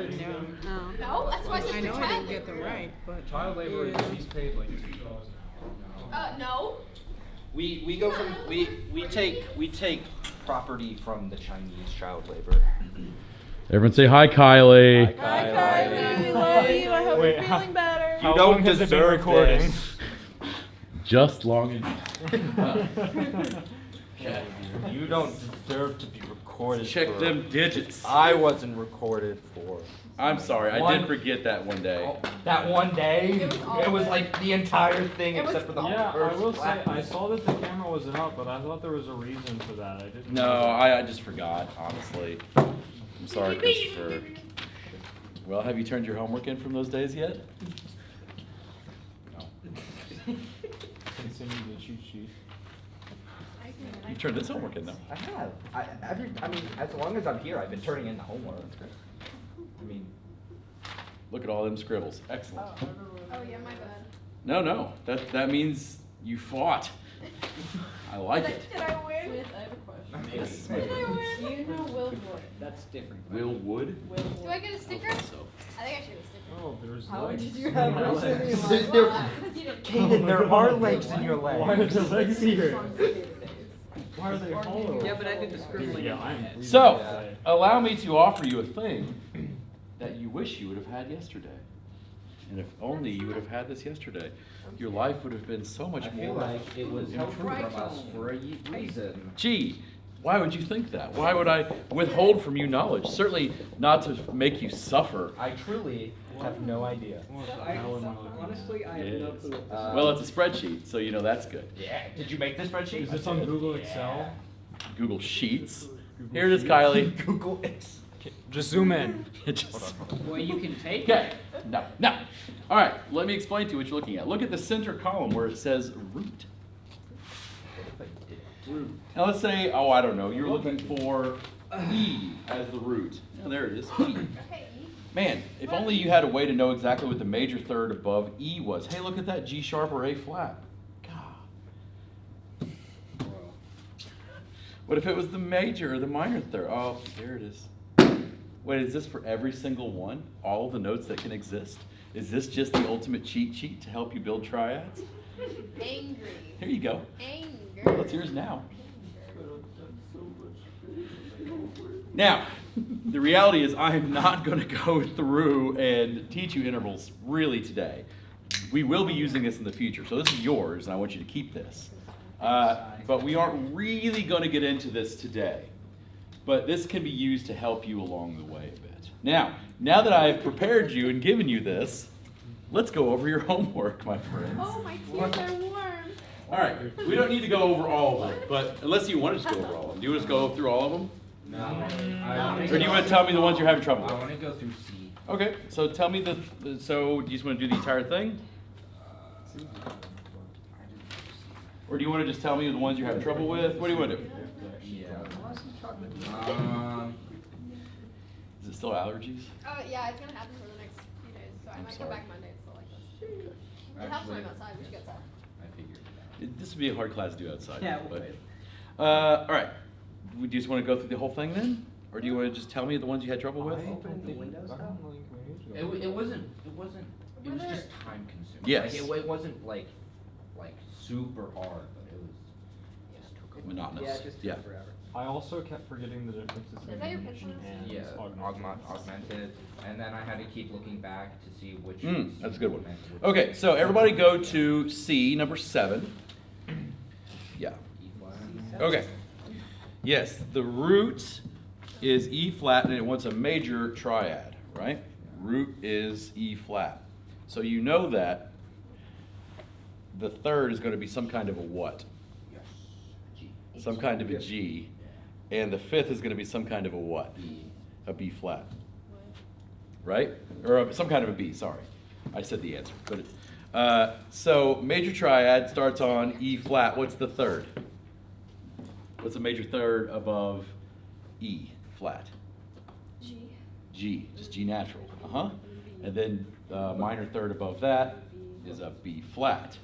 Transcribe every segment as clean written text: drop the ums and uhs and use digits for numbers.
No. No, that's why I said I know I child didn't get them labor. right, but. Child labor is he's paid like No. We go from we take property from the Chinese child labor. Everyone say hi, Kylie. Hi, Kylie, we love you. I hope Wait, you're feeling better. You How don't long has it been deserve recording? this. Just long enough. You don't deserve to be recorded. Check for- them digits. I wasn't recorded for. I'm sorry, I One- did forget that one day. Oh, that one day, It was all it was good. like the entire thing It was- except for the Yeah, I first will say, clap. I saw that the camera wasn't up, but I thought there was a reason for that. I didn't. No, know. I just forgot, honestly. I'm sorry, Christopher. Well, have you turned your homework in from those days yet? No. Continue the cheat sheet. You've turned this homework in, though. I have. I mean, as long as I'm here, I've been turning in the homework. I mean, Look at all them scribbles. Excellent. Oh yeah, my bad. No, that means you fought. I like it. Did I win? Smith, I have a question. Yes. Did I win? Do you know Will Wood? That's different. Will Wood? Will Do Wood. I get a sticker? So. I think I should get a sticker. Oh, there's How legs. did you have Legs. recently in There- life? there- Because you didn't. Kaden, there are legs in your Why are legs. the legs here? Why are they hollow? Yeah, but I did the scribbling. Yeah, I am. So, allow me to offer you a thing that you wish you would have had yesterday. And if only you would have had this yesterday, your life would have been so much I feel more. like it was helpful from us for a reason. Gee, why would you think that? Why would I withhold from you knowledge? Certainly not to make you suffer. I truly have no idea. Honestly, I have no clue. Well, it's a spreadsheet, so you know that's good. Yeah. Did you make this spreadsheet? Is this on Google Excel? Google Sheets. Google Here it is, Sheets? Kylie. Google X. Just zoom in. It just- Well, you can take Okay, no. All right, let me explain to you what you're looking at. Look at the center column where it says root. Now let's say, oh, I don't know, you're looking for E as the root. Oh, there it is, E. Okay. Man, if only you had a way to know exactly what the major third above E was. Hey, look at that, G sharp or A flat. God. What if it was the major or the minor third? Oh, there it is. Wait, is this for every single one? All of the notes that can exist? Is this just the ultimate cheat sheet to help you build triads? Angry. Here you go. Anger. That's yours now. Now, the reality is I am not going to go through and teach you intervals really today. We will be using this in the future, so this is yours, and I want you to keep this. But we aren't really going to get into this today. But this can be used to help you along the way a bit. Now that I have prepared you and given you this, let's go over your homework, my friends. Oh, my tears are warm. All right, we don't need to go over all of them, but unless you want to just go over all of them. Do you want to go through all of them? No. Or do you want to tell me the ones you're having trouble I with? want to go through C. Okay, so tell me so do you just want to do the entire thing? Or do you want to just tell me the ones you're having trouble with? What do you want to do? Yeah. Is it still allergies? Oh yeah, it's gonna happen for the next few days, so I I'm might sorry. go back Monday. It's still like this. It helps when I'm outside. We should go outside. I figured it out. This would be a hard class to do outside. Yeah, we'll but, wait. all right. Would you just want to go through the whole thing then? Or do you want to just tell me the ones you had trouble with? Open the windows up. It wasn't. It was just time consuming. Yes. Like, it wasn't like super hard, but it was just took a Monotonous. Yeah, it just took Yeah. forever. I also kept forgetting the difference between that your image pencil? and Yeah, augmented. augmented, and then I had to keep looking back to see which. That's a good one. meant which. Okay, so everybody go to C, number 7. Yeah. E flat. Okay. Yes, the root is E flat and it wants a major triad, right? Root is E flat. So you know that the third is going to be some kind of a what? Yes. G. Some kind of a G. And the fifth is going to be some kind of a what? B. A B flat. Right? Or some kind of a B, sorry. I said the answer. But so major triad starts on E flat. What's the third? What's the major third above E flat? G. G, just G natural. Uh-huh. And then minor third above that is a B flat.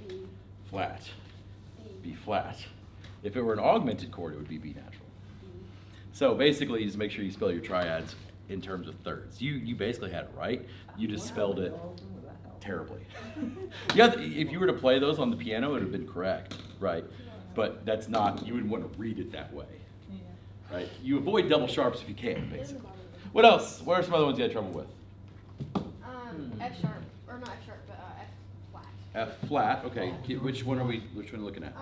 Flat. B flat. If it were an augmented chord, it would be B natural. So basically, you just make sure you spell your triads in terms of thirds. You basically had it right. You just spelled it terribly. Yeah, if you were to play those on the piano, it would have been correct, right? But that's not, you wouldn't want to read it that way, right? You avoid double sharps if you can, basically. What else? What are some other ones you had trouble with? F sharp, or not F sharp, but F flat. F flat, okay. Which one are we looking at?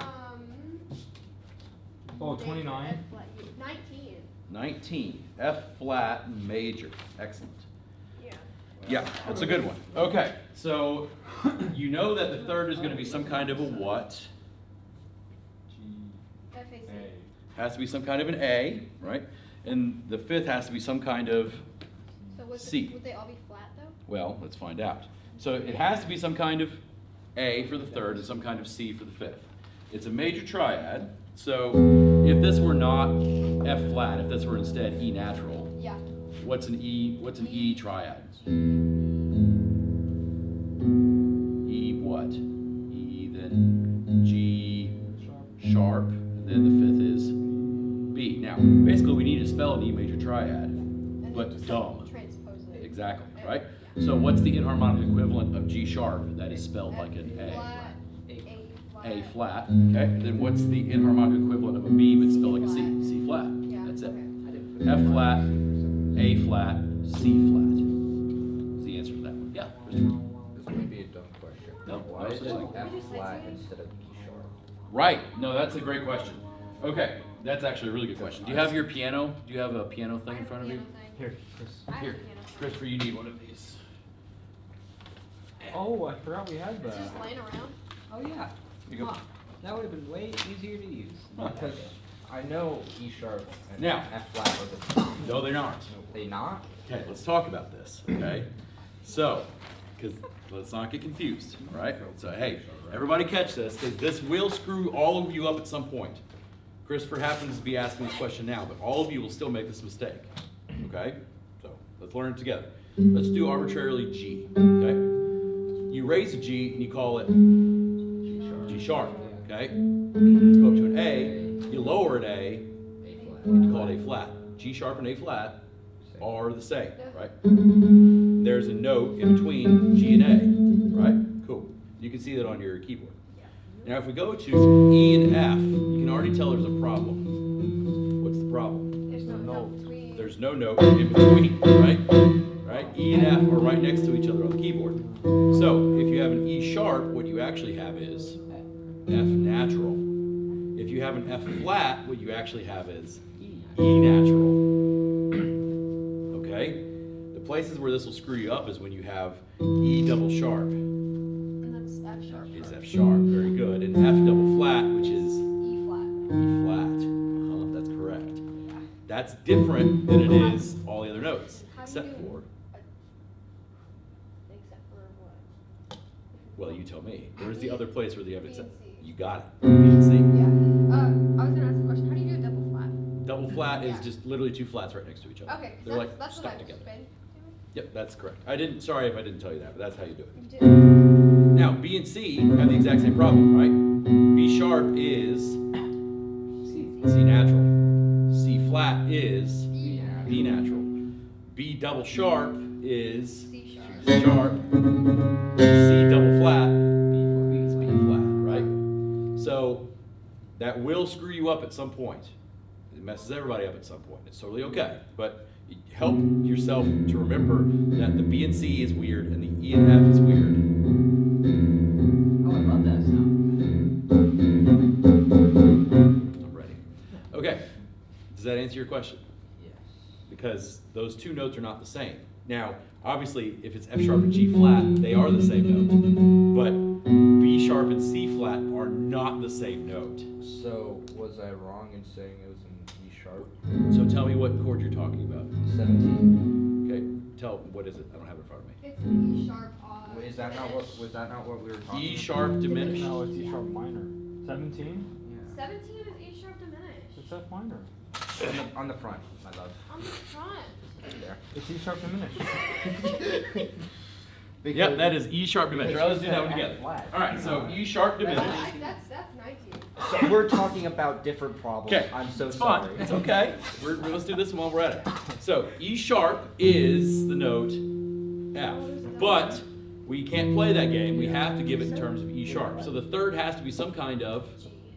Oh, 29? F flat, 19. 19, F flat major, excellent. Yeah. Yeah, that's a good one. Okay, so you know that the third is going to be some kind of a what? F A C. Has to be some kind of an A, right? And the fifth has to be some kind of So C. would they all be flat though? Well, let's find out. So it has to be some kind of A for the third and some kind of C for the fifth. It's a major triad, so if this were not F flat, if this were instead E natural, Yeah. what's an E triad? E what? E, then G sharp, and then the fifth is B. Now, basically we need to spell an E major triad, And but then just dumb. transpose it. Exactly, right? So what's the inharmonic equivalent of G sharp that is spelled like an A? Flat, A flat, okay? And then what's the inharmonic equivalent of a B but spelled like a C? C flat. Yeah, That's it. okay. F flat, A flat, C flat. Is the answer to that one? Yeah. This may be a dumb question. No, Why no is such it thing. F flat instead of E sharp? Right. No, that's a great question. Okay, that's actually a really good question. Do you have your piano? Do you have a piano thing in front of you? Here, Chris. I have Here, a piano thing. Christopher, you need one of these. Oh, I forgot we had It's that. just laying around. Oh, yeah. You go. Huh. That would have been way easier to use. Because I know E sharp and Now. F flat are the No, they're not. They not? Okay, let's talk about this, okay? So, because let's not get confused, all right? So, hey, everybody catch this, because this will screw all of you up at some point. Christopher happens to be asking this question now, but all of you will still make this mistake, okay? So, let's learn it together. Let's do arbitrarily G, okay? You raise a G and you call it G sharp, okay? Let's go up to an A, you lower an A, A flat. you call it A flat. G sharp and A flat are the same, right? There's a note in between G and A, right? Cool. You can see that on your keyboard. Now if we go to E and F, you can already tell there's a problem. What's the problem? There's no No. note between. There's no note in between, right? Right? E and F are right next to each other on the keyboard. So if you have an E sharp, what you actually have is F natural. If you have an F flat, what you actually have is E natural. Okay? The places where this will screw you up is when you have E double sharp And that's F sharp. is F sharp, very good, and F double flat, which is E flat. E flat. That's correct. That's different than it is all the other notes, How do except you- for, Except for what? well, you tell me. Where's the other place where the evidence? B and C. You got it. B and C. Yeah. I was gonna ask a question. How do you do a double flat? Double flat is Yeah. just literally two flats right next to each other. Okay. They're like that's stuck what I've together. been Yep, that's correct. Sorry if I didn't tell you that, but that's how you do it. doing. Now, B and C have the exact same problem, right? B sharp is C natural. C flat is E. B natural. B double sharp is C sharp. C sharp. C double flat is B flat, right? So that will screw you up at some point. It messes everybody up at some point. It's totally okay. But help yourself to remember that the B and C is weird and the E and F is weird. Oh, I love that sound. I'm ready. Okay. Does that answer your question? Yes. Because those two notes are not the same. Now, obviously, if it's F sharp and G flat, they are the same note. But B sharp and C flat are not the same note. So, was I wrong in saying it was an E sharp? So tell me what chord you're talking about. 17. Okay, what is it? I don't have it in front of me. It's an E sharp. Is that not what, was that not what we were talking about? E sharp diminished. No, it's E sharp minor. 17? Yeah. 17 is E sharp diminished. It's F minor. On the front, my love. On the front. Right there. It's E sharp diminished. Yep, that is E sharp diminished. All right, let's do that one F together. flat. All right, so E sharp diminished. That's 19. So we're talking about different problems. Okay, I'm so it's fine. sorry. It's okay. Let's do this while we're at it. So E sharp is the note F, but we can't play that game. We have to give it in terms of E sharp. So the third has to be some kind of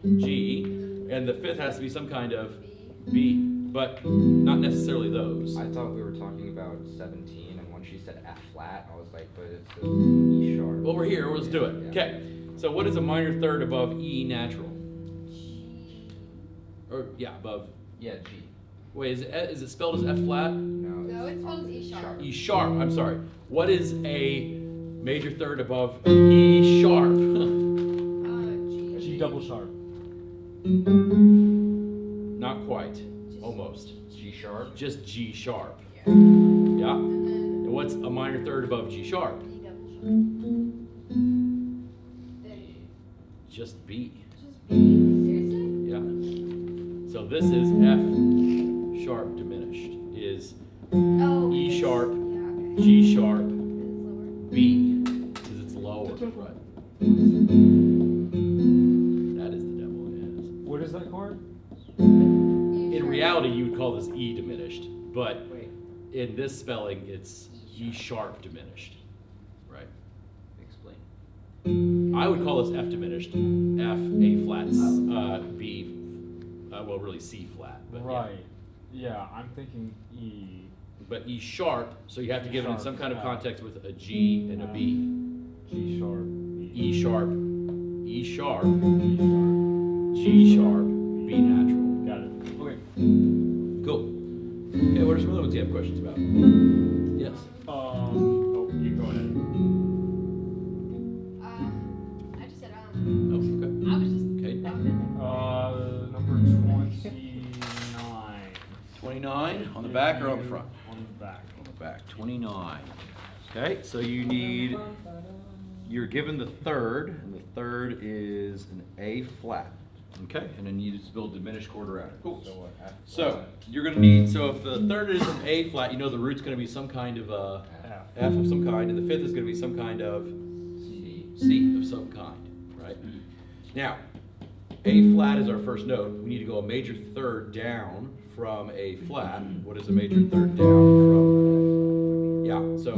G, and the fifth has to be some kind of B, but not necessarily those. I thought we were talking about 17, and when she said F flat, I was like, but it's E sharp. Well, we're here. Let's do it. Yeah. Okay. So what is a minor third above E natural? Or yeah, above. Yeah, G. Wait, is it spelled as F flat? No, it's spelled as E sharp. E sharp. I'm sorry. What is a major third above E sharp? G. G double sharp. Not quite. Almost. G sharp. Just G sharp. Yeah. Yeah. And And what's a minor third above G sharp? then E double sharp. Then Just B. just B. Seriously? Yeah. So this is F sharp diminished. Is Oh. E sharp, Yeah, okay. G sharp, It's lower. B, because it's lower. Right. That is the devil. Yes. What is that chord? In reality, you would call this E diminished, but Wait, in this spelling, it's E sharp diminished. Right. explain. I would call this F diminished, F, A flat, B, well, really C flat. But yeah. Right. Yeah, I'm thinking E. But E sharp, so you have to give it in Sharp, some kind of yeah. context with a G and a B. G sharp. E sharp, E sharp, E sharp. G sharp, B natural. Got it. Okay. Cool. Okay, what are some other ones you have questions about? Yes. Oh, you go ahead. I just said Oh, okay. I was just Okay. Number 29. 29 on the back or on the front? On the back. On the back, 29. Okay, so you're given the third, and the third is an A flat. Okay, and then you just build diminished chord around it. Cool. So what? F So you're gonna need, so if the third is an A flat, you know the root's gonna be some kind of F. F of some kind, and the fifth is gonna be some kind of C. C of some kind, right? Now, A flat is our first note. We need to go a major third down from A flat. What is a major third down from? Yeah, so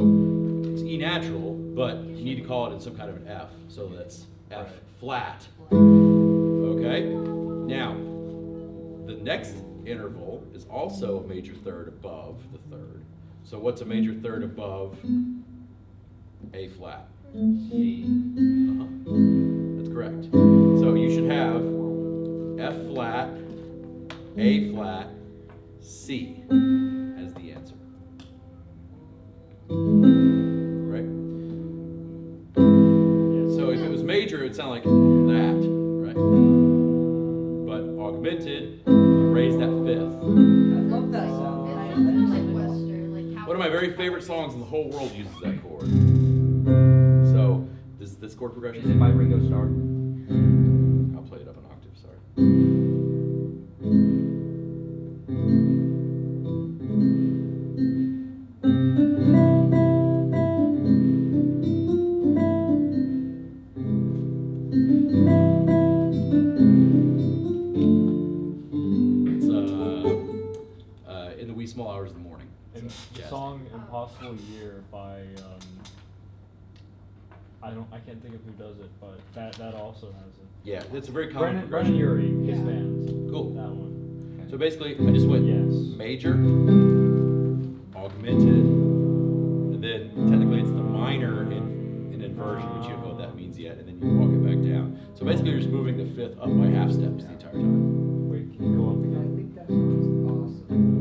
it's E natural, but you need to call it in some kind of an F. So that's F flat. Okay? Now, the next interval is also a major third above the third. So what's a major third above A flat? C. That's correct. So you should have F flat, A flat, C as the answer. Right? So if it was major, it'd sound like that, right? But augmented, you raise that fifth. I love that sound. It sounds like Western, like how. One of my very favorite songs in the whole world uses that chord. So, this chord Is progression? it by Ringo Starr? I'll play it up an octave, sorry. It's in the wee small hours of the morning. And So, the jazz. song "Impossible Year" by I can't think of who does it, but that also has it. Yeah, it's a very common Brennan progression. Urie, his Yeah. band. Cool. That one. So basically, I just went Yes. major, augmented, and then technically it's the minor in inversion, which you don't know what that means yet, and then you walk it back down. So basically, you're just moving the fifth up by half steps the entire time. Wait, can you go up I again? think that sounds awesome.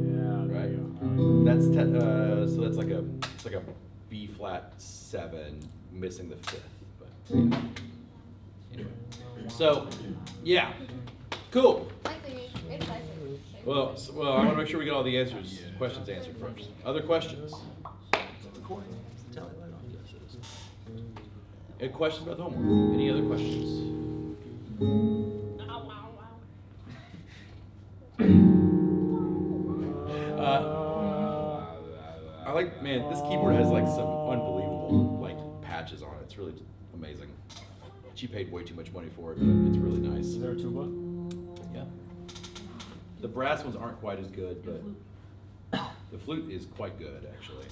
Yeah. There Right. you go. That's so that's like it's like a B flat 7 missing the fifth, but yeah. Anyway, so yeah, cool. Like the music. It's nice. Well, I want to make sure we get all the questions answered first. Other questions? Any questions about the homework? Any other questions? I like, man, this keyboard has like some unbelievable like patches on it. It's really amazing. She paid way too much money for it, but it's really nice. Is there a tuba? Yeah. The brass ones aren't quite as good, but the flute is quite good, actually.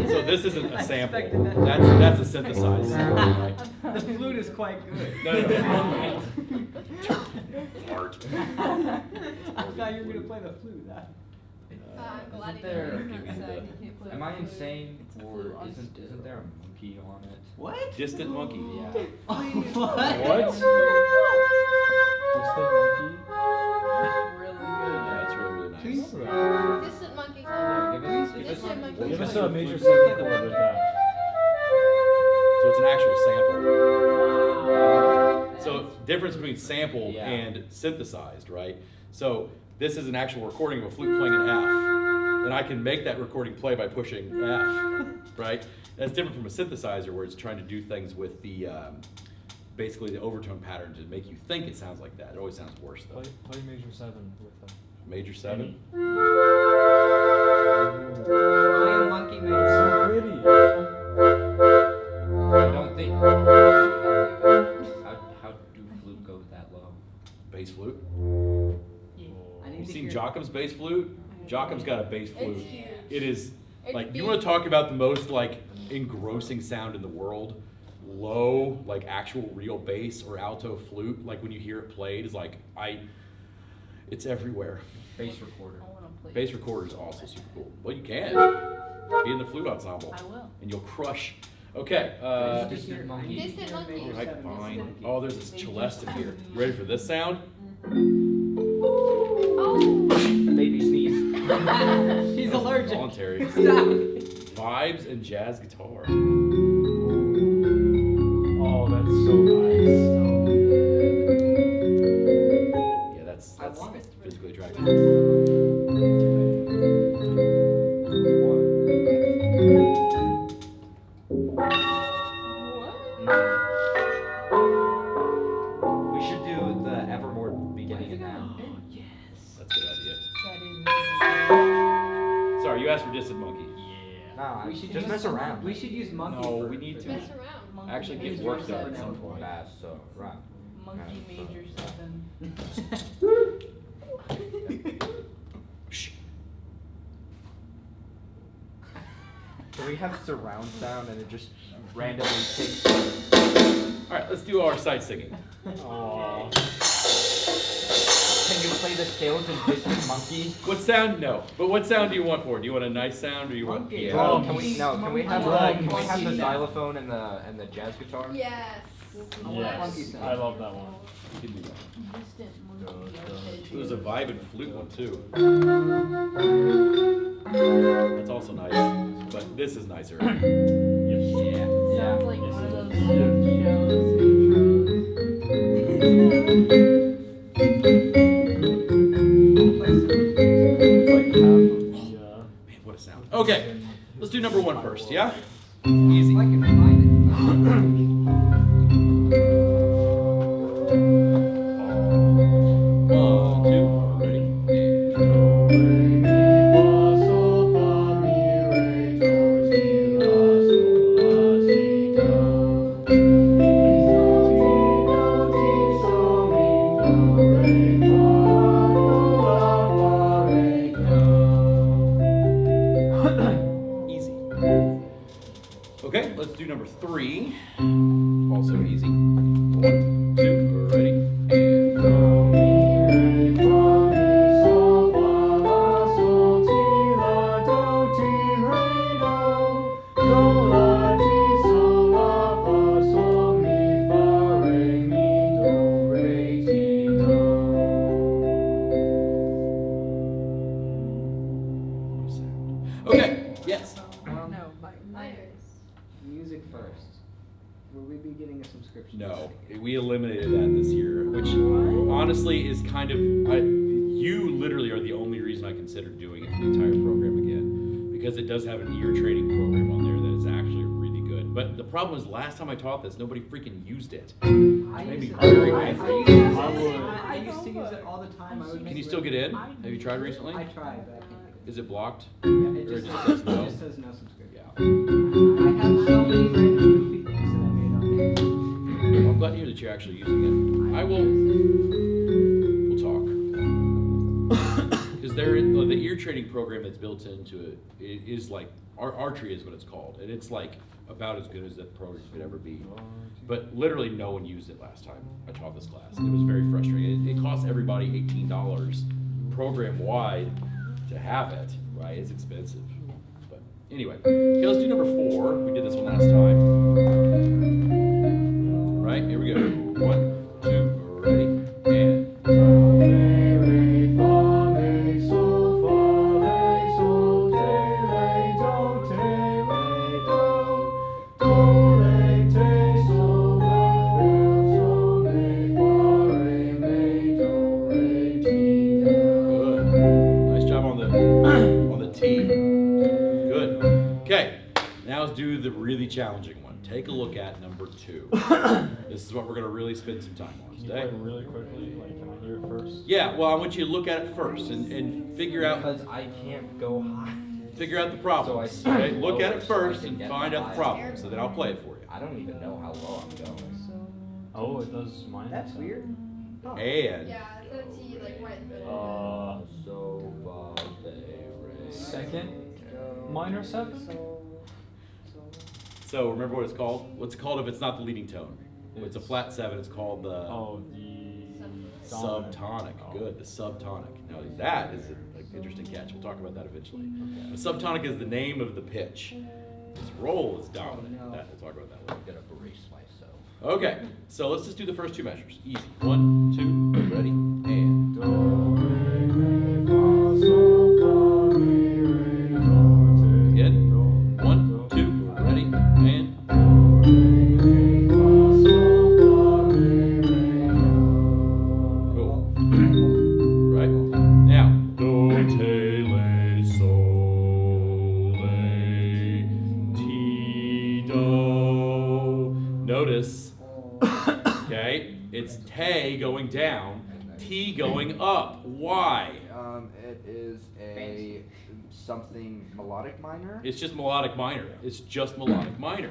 So this isn't a sample. That's a synthesized sample, right? The flute is quite good. No. Art. I thought you were gonna play the flute. I'm glad Isn't he there? didn't. Am I insane, or isn't there a monkey on it? What? Distant monkey. Yeah. What? Really Yeah, it's really, really Please. nice. Distant monkey. Yeah, give us- Distant monkey. Give us a major second chord with that. So it's an actual sample. good. So difference between sampled Yeah. and synthesized, right? So this is an actual recording of a flute playing an F, and I can make that recording play by pushing F, right? That's different from a synthesizer where it's trying to do things with the basically the overtone pattern to make you think it sounds like that. It always sounds worse though. Play major 7 with them. Major 7. Play a monkey major. So pretty. I don't think. How do flute go that low? Bass flute. I need You've to seen hear- Joachim's bass flute? Joachim's got a bass flute. It's huge. It is It's like, you big. want to talk about the most like engrossing sound in the world? Low, like actual real bass or alto flute, like when you hear it played, is like it's everywhere. Bass recorder. I wanna play. Bass recorder is also super cool. Well, you can be in the flute ensemble, I will. and you'll crush. Okay. Distant monkey. Distant monkey. All right, fine. Oh, there's this celeste in here. You ready for this sound? Oh. Baby sneeze. He's allergic. Voluntary. Stop. Vibes and jazz guitar. Oh, that's so nice. Yeah, that's I want it. physically attractive. We should do the Evermore beginning and end. That's a good idea. That Sorry, you asked for Distant Monkey. Nah, We should just use- mess around. We should use monkey. No, for- we need for to. that. Mess around. Monkey Actually get major work done at 7. some point. Fast, so right. Monkey major 7. Shh. So we have surround sound and it just randomly takes. All right, let's do our sight singing. Aww. Can you play the scales in Distant Monkey? What sound? No. But what sound do you want for it? Do you want a nice sound or you want? Monkey. Yeah. Drums. Can we have Monkey. can we have the Drums. xylophone and the jazz guitar? Yes. monkey Yes, sound. I love that one. You can do that. Distant monkey arpeggio. There's a vibe and flute one too. That's also nice, but this is nicer. Yep. Yeah. Sounds like one of those shows Yeah. Man, what a sound. Okay, let's do number 1 first, yeah? If Easy. I can find it. One, two, ready? Easy. Okay, let's do number 3. Also easy. 1, 2, ready? And okay, yes. Um, No, Minors. Music first. Will we be getting a subscription? No, we eliminated that this year, which honestly is kind of, you literally are the only reason I considered doing it for the entire program again, because it does have an ear training program on there that is actually really good. But the problem is, last time I taught this, nobody freaking used it. I Maybe use it. very I angry. used to- I would. I used to use it all the time. I would Can make you still get in? Have you tried recently? I tried, but I can't. Is it blocked? Yeah, Or it it just just says says no? It just says no subscription. Yeah. I have so many random goofy things that I made I'm glad to hear that you're actually using it. We'll talk. Because the ear training program that's built into it is like, archery is what it's called. And it's like about as good as that program could ever be. But literally no one used it last time I taught this class. It was very frustrating. It cost everybody $18 program-wide to have it, right? It's expensive. But anyway, okay, let's do number 4. We did this one last time. Right, here we go. 1, 2, ready, and. Do the really challenging one. Take a look at number 2. This is what we're going to really spend some time on Can you today. play really quickly? Like, can I hear it first? Yeah, well, I want you to look at it first and figure out Because I can't go high. figure out the problems. So I Okay? see Look at lower it so I first can and get find out the high. problems, and then I'll play it for you. I don't even know how low I'm going. Oh, it does mine. That's weird. Huh. And Yeah, it's a T like right in the middle. So far, Second minor 7? so remember what it's called? What's it called if it's not the leading tone? If it's a flat 7, it's called the Oh, the dominant. subtonic. Oh. Good, the subtonic. Now that is an interesting catch. We'll talk about that eventually. The subtonic is the name of the pitch. Its role is dominant. Oh, no. We'll talk about that later. I'm gonna brace myself. Okay, so let's just do the first 2 measures. Easy. 1, 2, ready, and. Again. 1, 2, ready, and. Cool. Right? Now. Do, te, le, sol, le, ti, do. Notice. Okay, it's te going down, ti going up. Why? It is a something melodic minor. It's just melodic minor. It's just melodic minor.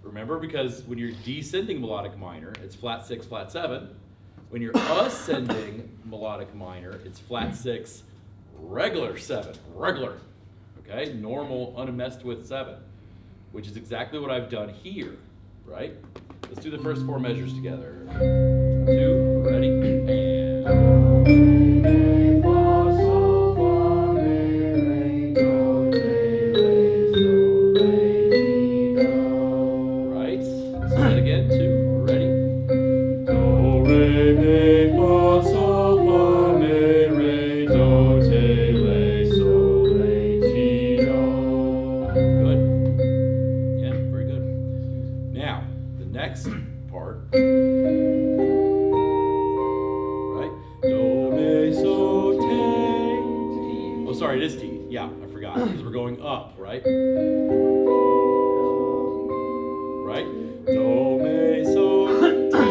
Remember, because when you're descending melodic minor, it's flat 6, flat 7. When you're ascending melodic minor, it's flat 6, regular 7, regular. Okay, normal, unmessed with 7, which is exactly what I've done here, right? Let's do the first 4 measures together. 2, ready, and. Right? Say that again. 2, ready. Do, re, mi, fa, sol, fa, mi, re, do, te, le, sol, re, ti, do. Good. Yeah, very good. Now, the next part. Right? Do, mi, so, te. Oh, sorry, it is T. Yeah, I forgot, because we're going up, right? Right? Do, me, so, ti, Can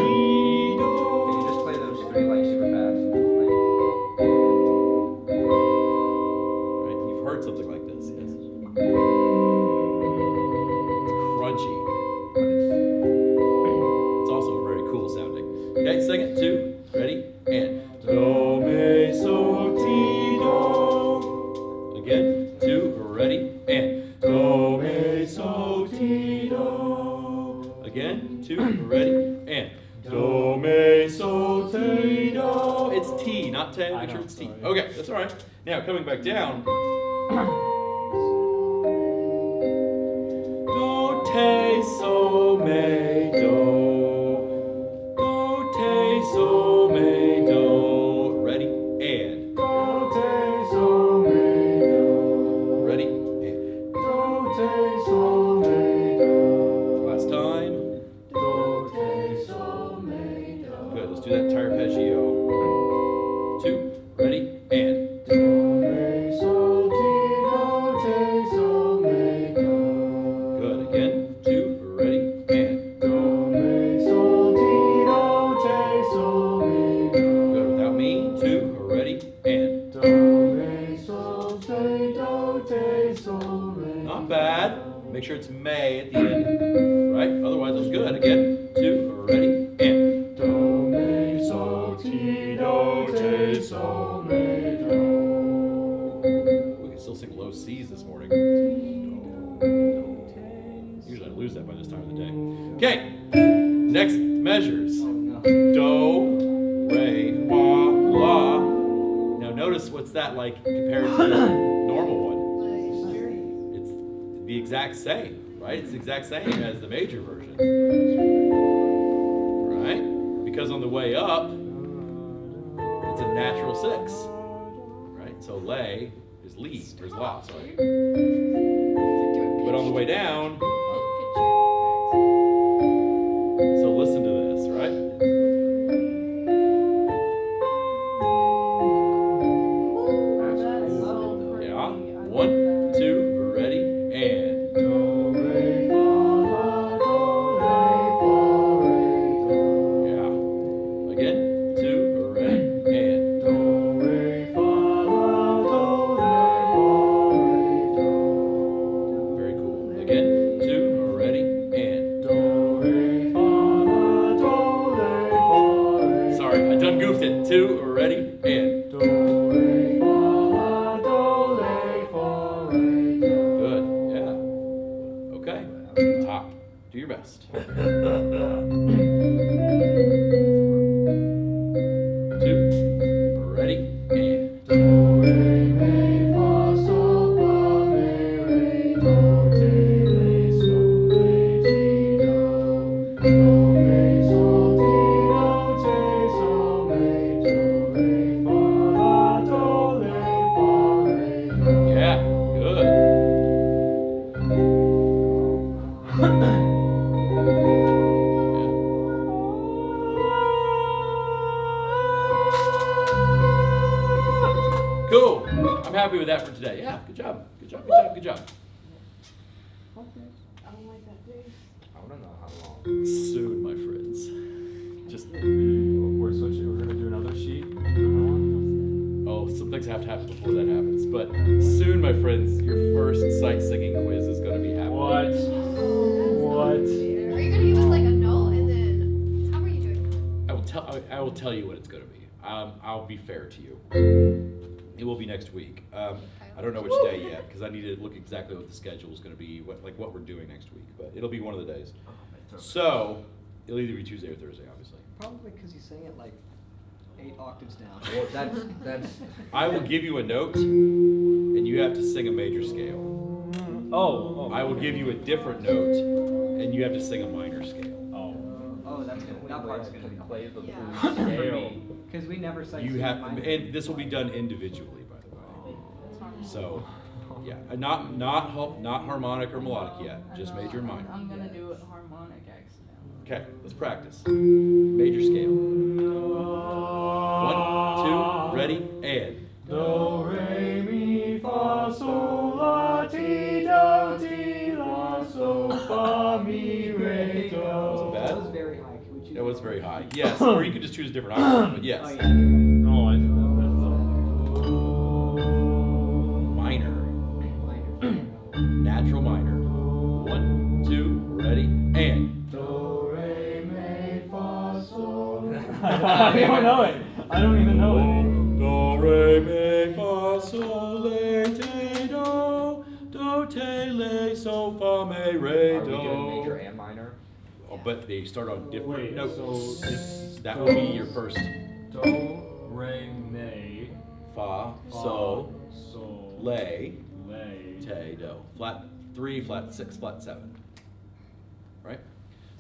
do. you just play those 3 like super fast? Right? You've heard something like this, yes? It's crunchy, but it's also very cool sounding. Okay, sing it. 2, ready, and. Do, me, so, ti, do. Again. 2, ready, and. Do, me, so, ti, do. Again. 2, ready, and. Do, me, so, ti, do. It's T, not te. I Make sure know, it's T. sorry. Okay, that's all right. Now, coming back down. Do, te, so, me, do. Do, te, so, me, do. Ready, and. Do, te, so, me, do. Ready, and. Do, te, so, me, do. Last time. Do, te, so, me, do. Good, let's do that entire arpeggio. 2, ready, and. Do, me, so, ti, do, te, so, me, do. Good, again. 2, ready, and. Do, me, so, ti, do, te, so, me, do. Good, without me. 2, ready, and. Do, me, so, ti, do, te, so, me. Not bad. Make sure it's may at the end. Right? Otherwise, it was good. Again. 2, ready, and. those C's this morning. Usually I lose that by this time of the day. Okay, next measures. Oh, no. Do, re, fa, la. Now notice what's that like compared to the normal one. It's the exact same, right? It's the exact same as the major version. Right? Because on the way up, it's a natural 6. Right? So lay is lead, there's la, sorry. But on the way down, so listen to this, right? That's so pretty. Yeah. I 1, love that. 2, ready, and. Yeah. Again, 2, ready, and. Very cool. Again, 2, ready, and. Sorry, I done goofed it. 2, ready, and. Good, yeah. Okay, top. Do your best. 2, ready, and. Yeah, good. Cool. I'm happy with that for today. Yeah, good job. Good job, good job, good job. I don't like that bass. I wanna know how long. Soon, my friends. Just, We're switching, we're gonna do another sheet. Another one. oh, some things have to happen before that happens. But soon, my friends, your first sight singing quiz is going to be happening. What? What? Are you gonna give us like a note and then how are you doing? I will tell you what it's going to be. I'll be fair to you. It will be next week. I don't know which day yet because I need to look exactly what the schedule is going to be, what we're doing next week. But it'll be one of the days. So it'll either be Tuesday or Thursday, obviously. Probably because he's saying it like 8 octaves down. Well, that's. I will give you a note, and you have to sing a major scale. Oh. I will give you a different note, and you have to sing a minor scale. Oh. Oh, that's gonna, that part's gonna be play the Yeah. blues Scale. scale. because we never say. You have, and this will be done individually, by the way. It's harmonic. So, yeah, not harmonic or melodic yet, just major and minor. I'm gonna do it harmonic accidentally. Okay, let's practice. Major scale. 1, 2, ready, and. Do, re, mi, fa, sol, la, ti, do, ti, la, so, fa, mi, re, do. Wasn't That bad. was very high. Can we choose That was one? very high. Yes, or you could just choose a different octave, but yes. Oh, yeah. No, I did that. Minor. Minor. Natural minor. 1, 2, ready, and. Do, re, mi, fa, sol. I don't know it. I don't even know it. Do, re, mi, fa, sol, la, ti, do. Do, te, la, so, fa, mi, re, Are we doing major do. and minor? Oh, but they start on different Wait, notes. so it's That will be your first. Do, re, mi, Fa, fa, sol, sol, lay, lay. te, do. Flat 3, flat 6, flat 7. Right?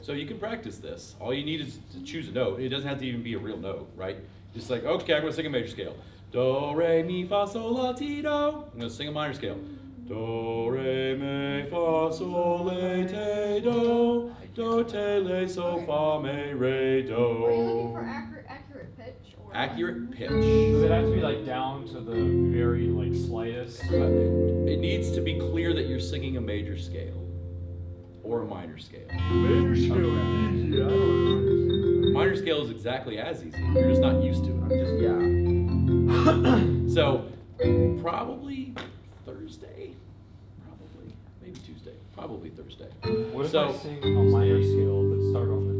So you can practice this. All you need is to choose a note. It doesn't have to even be a real note, right? Just like, okay, I'm going to sing a major scale. Do, re, mi, fa, sol, la, ti, do. I'm going to sing a minor scale. Do, re, mi, fa, sol, la, te, do. Do, te, la, so, fa, mi, re, Are you looking for do. accurate pitch or? Accurate pitch. Does it have to be like down to the very like slightest? It needs to be clear that you're singing a major scale or a minor scale. Major scale. Easy. I don't Minor scale is exactly as easy. You're just not used to I'm it. just, yeah. So probably Thursday. Probably. Maybe Tuesday. Probably Thursday. What if So- I sing a minor scale but start on the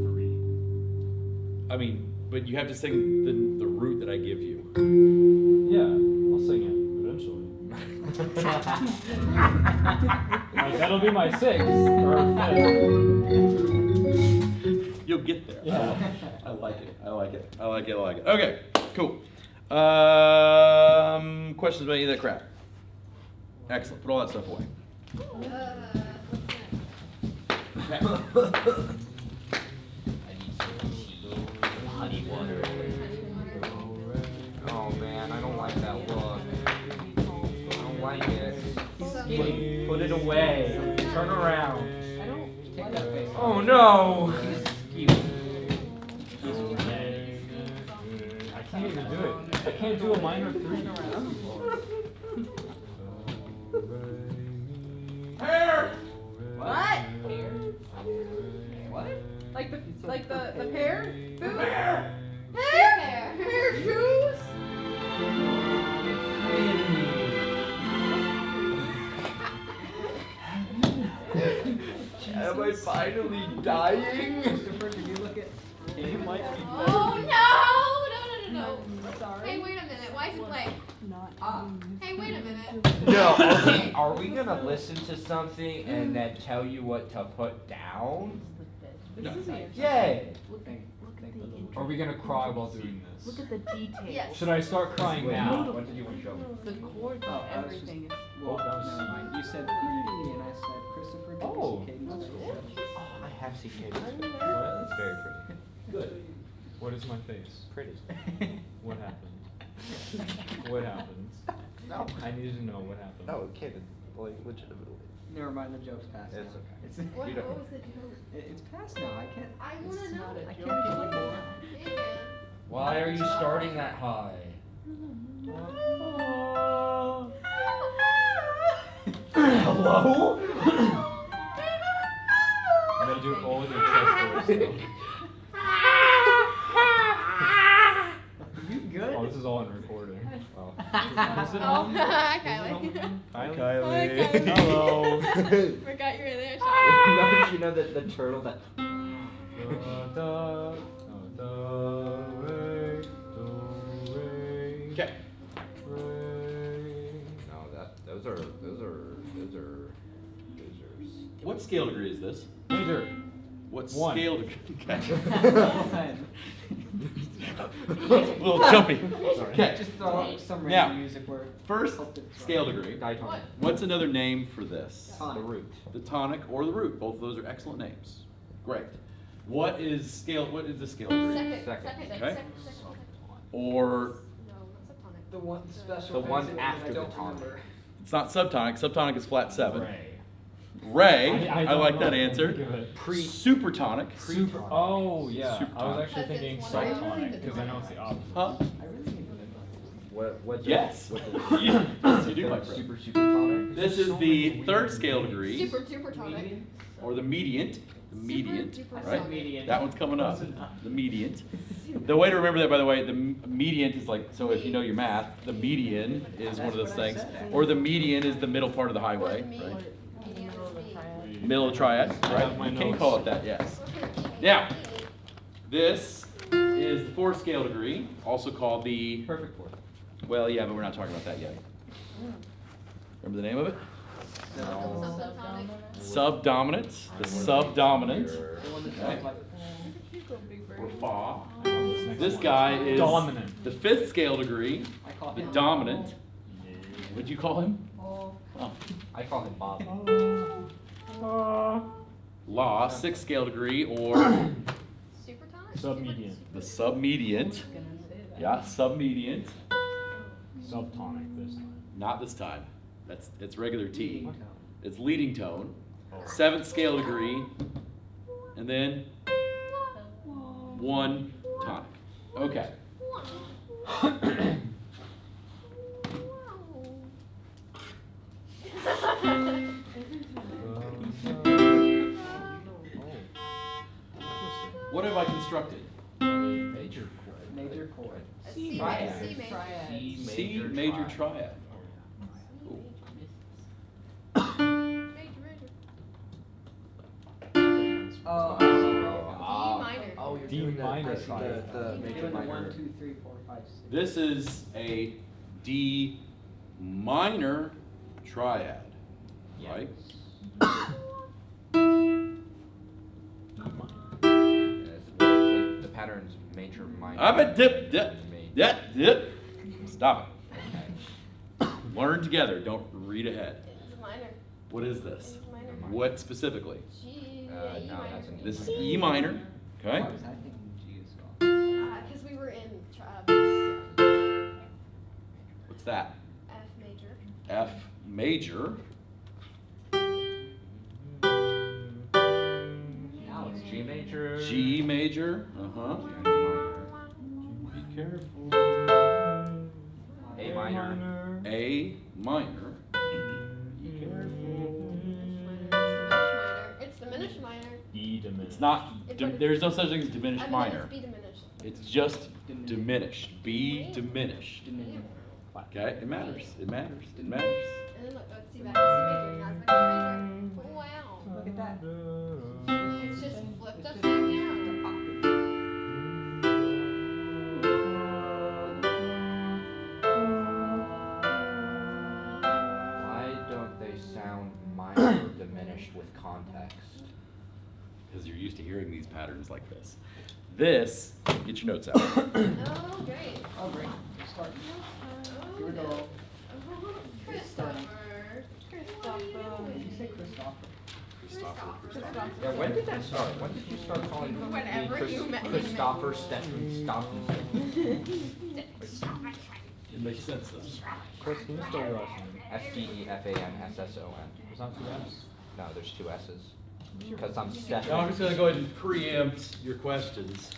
3? I mean, but you have to sing the root that I give you. Yeah, I'll sing it eventually. Like, that'll be my 6th or 5th. You'll get there. Yeah. I like it. I like it. I like it. I like it. Okay, cool. Questions about any of that crap? Excellent. Put all that stuff away. Okay. I need some tea. Honey water. Oh man, I don't like that look. I don't like it. Put it away. Turn around. I don't Take like that face off. Oh no! I can't even do it. I can't do a minor 3. Hair! What? What? Like the pear? Food? Hair! Hair? Hair shoes? Am I finally dying? Christopher, did you look at? Oh no! Sorry. Hey, wait a minute. Why is it blank? Not Hey, wait a minute. No, are we gonna listen to something and then tell you what to put down? No. Yay! Are we gonna cry while doing this? Look at the details. Yes. Should I start crying Wait, now? what did you want to show me? The chords Oh, and I was just- everything. Well, that was never mind. You said pretty, and I said Christopher. Did Oh. you see Katie's picture? Oh, I have seen it. What? It's very pretty. Good. What is my face? Pretty. What happened? What happened? No. I need to know what happened. No, kidding. Like, legitimately. Never mind, the joke's past. It's now. okay. It's, What You don't- was the joke? it's past now. I can't. I it's wanna know. not a I joke can't anymore. Why are you starting that high? Hello? I'm gonna do all of your chest voice. You good? Oh, this is all in recording. Oh. Is it Oh, on? hi, Is it Kylie. on? Hi, Kylie. Kylie. Hello. Forgot you were there, You know the turtle that. Okay. No, those are. What scale degree is this? Major. What 1. scale degree? Okay. One. A little jumpy. Okay. Just throw out some Now, random music word. First Hope it's scale right. degree. Diatonic. What's another name for this? Tonic. The root. The tonic or the root. Both of those are excellent names. Great. What is the scale degree? Second. Second. Okay. Or No, not subtonic. The one special. The one fancy after that I the don't tonic. remember. it's not subtonic. Subtonic is flat 7. Ray. Ray. I I don't like know that what to answer. think of it. Supertonic. Super. Oh yeah. Supertonic. I was actually Because thinking it's one of those subtonic that because I know it's the opposite. Huh? I really need to know. What? Yes. What Yes, you do, my friend. Super tonic. This is the third scale degree, Super duper tonic. or the mediant. The mediant, duper right? tonic. Median. That one's coming up. The mediant. The way to remember that, by the way, the mediant is like, so if you know your math, the median is one of those things. Or the median is the middle part of the highway, right? Middle of the triad, I have right? my You can notes. call it that, yes. Now, this is the fourth scale degree, also called the, Perfect fourth. well, yeah, but we're not talking about that yet. Remember the name of it? Subtonic. Subdominant, the subdominant, The one that Okay. sounds like. or fa. Next This one. guy is Dominant. the fifth scale degree, I call the him. dominant. What'd you call him? Oh. I call him Bob. Law, sixth scale degree, or Super tonic? Submedian. the submediant. Yeah, submediant. Subtonic this time. Not this time. It's regular T. It's leading tone. Seventh scale degree, and then one tonic. Okay. What have I constructed? Major chord. Major chord. A C Triad. major. C major. C major triad. Cool. Major, major. Oh. D minor. Oh, you're D doing minor the triad. the You're major doing the minor. 1, 2, 3, 4, 5, 6. This is a D minor triad, right? The pattern's major, minor. I'm a dip. major. Stop it. Learn together. Don't read ahead. It's minor. What is this? It's minor. What specifically? G, No, yeah, E it minor. has an E. This is E minor. Okay. Why was I thinking G as well? Because we were in bass, What's that? F major. F major. Now it's G major. G major. Uh-huh. G minor. Be careful. A minor. A minor. Be careful. It's diminished minor. E diminished. It's not. It's like- There's no such thing as diminished I mean, minor. It's B diminished. It's just diminished. B diminished. Okay. It matters. It matters. It matters. And then look, let's see that. C major. Now it's major. Wow. Look at that. It's just flipped upside down. Why don't they sound minor or diminished with context? Because you're used to hearing these patterns like this. This. Get your notes out. Oh, great. Oh, great. Start. Oh, Here we no. go. Oh, Christopher. Did you say Christopher? Christopher. Yeah, when did that start? When did you start calling me Whenever you met him. Christopher Stephenson? It makes sense though. Chris, can you spell your last name? Stephanson. There's not two F's? No, there's two S's. Because I'm Now I'm Stephen. just gonna go ahead and preempt your questions.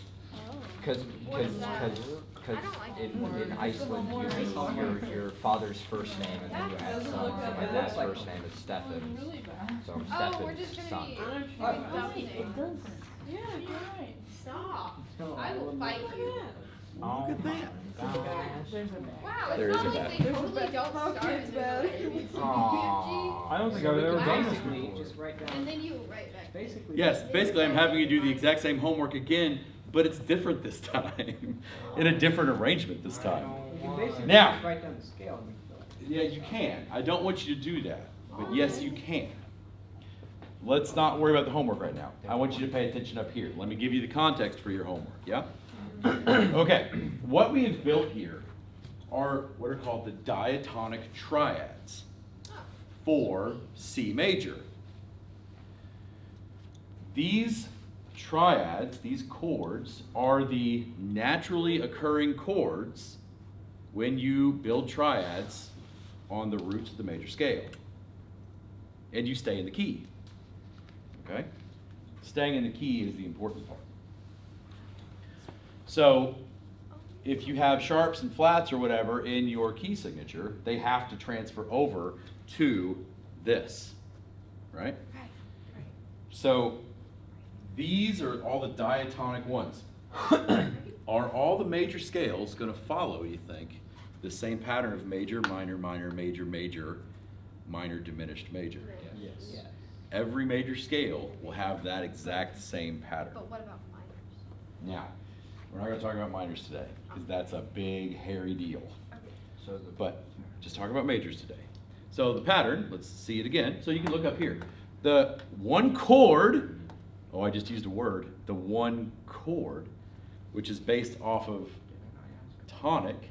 Because What is that? I don't like that word. in Iceland you use your father's first name and then you add son. So my dad's first name is Stefan. So I'm Oh, we're just Stefan's gonna son. be adopting. Yeah, you're right. Stop. I will fight you. Oh, look at that. Wow, There it's is not a like they totally don't start in the Aww. I don't think I've ever done this Basically, before. just write And down. then you write back. Basically. Yes, basically I'm having you do the exact same homework again, but it's different this time. In a different arrangement this time. You can basically Now. just write down the scale and make it Yeah, you can. I don't want you to do that, but yes, you can. Let's not worry about the homework right now. I want you to pay attention up here. Let me give you the context for your homework, yeah? Okay, what we have built here are what are called the diatonic triads for C major. These triads, these chords, are the naturally occurring chords when you build triads on the roots of the major scale. And you stay in the key. Okay? Staying in the key is the important part. So, if you have sharps and flats or whatever in your key signature, they have to transfer over to this. Right? So, these are all the diatonic ones. Are all the major scales going to follow, you think, the same pattern of major, minor, minor, major, major, minor, diminished, major? Yes. Yes. Every major scale will have that exact same pattern. But what about minors? Now, we're not going to talk about minors today, because that's a big, hairy deal. So the But just talk about majors today. So the pattern, let's see it again. So you can look up here. The one chord, oh, I just used a word, the one chord, which is based off of tonic,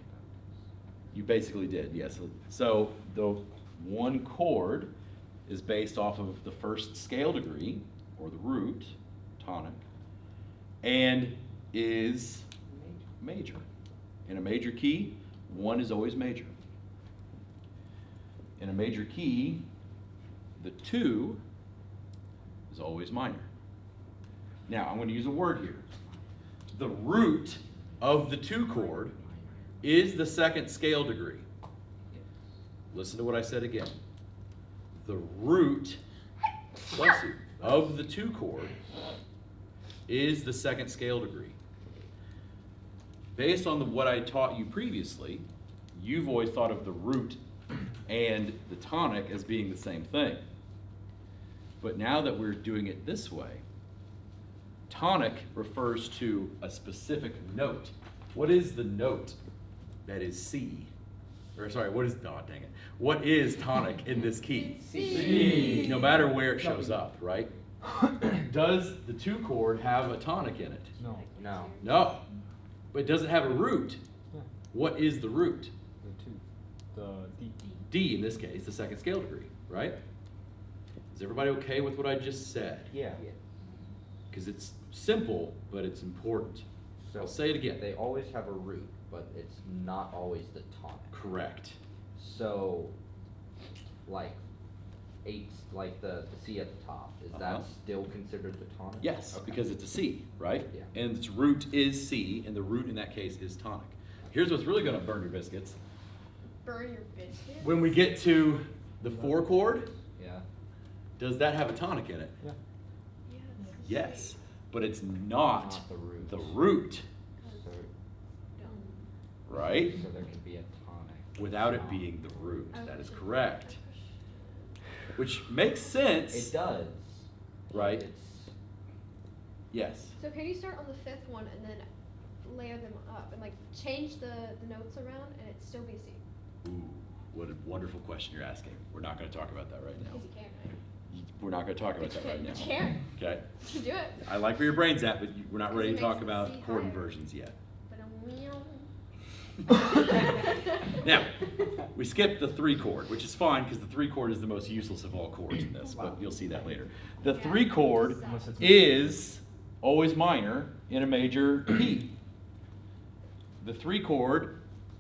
you basically did, yes. So the one chord is based off of the first scale degree, or the root, tonic, and is major. In a major key, one is always major. In a major key, the two is always minor. Now, I'm going to use a word here. The root of the two chord is the second scale degree. Listen to what I said again. The root, bless you, of the two chord is the second scale degree. Based on what I taught you previously, you've always thought of the root and the tonic as being the same thing. But now that we're doing it this way, tonic refers to a specific note. What is the note that is C? or sorry, what is, oh dang it, what is tonic in this key? C. No matter where it shows up, right? Does the 2 chord have a tonic in it? No. No. No, but does it have a root? Yeah. What is the root? The 2. The D. D in this case, the 2nd scale degree, right? Is everybody okay with what I just said? Yeah. Because it's simple, but it's important. So I'll say it again. They always have a root, but it's not always the tonic. Correct. So, like, like the C at the top, is that still considered the tonic? Yes, Okay. because it's a C, right? Yeah. And its root is C, and the root in that case is tonic. Here's what's really gonna burn your biscuits. Burn your biscuits? When we get to the 4 chord, Yeah. does that have a tonic in it? Yeah. Yes, but it's not Not the root. the root, So, right? so there could be a tonic. Without it being the root, Oh. that is correct. Which makes sense, It does. right? It's, Yes. So can you start on the 5th one and then layer them up and like change the notes around and it still be a C? Ooh, what a wonderful question you're asking. We're not gonna talk about that right now. Because you can, right? We're not gonna talk about that right now. You can. Okay? You can do it. I like where your brain's at, but we're not Because ready it to talk makes the about C chord higher. inversions yet. But Now, we skipped the 3 chord, which is fine because the 3 chord is the most useless of all chords in this, but you'll see that later. The 3 chord is always minor in a major key. The 3 chord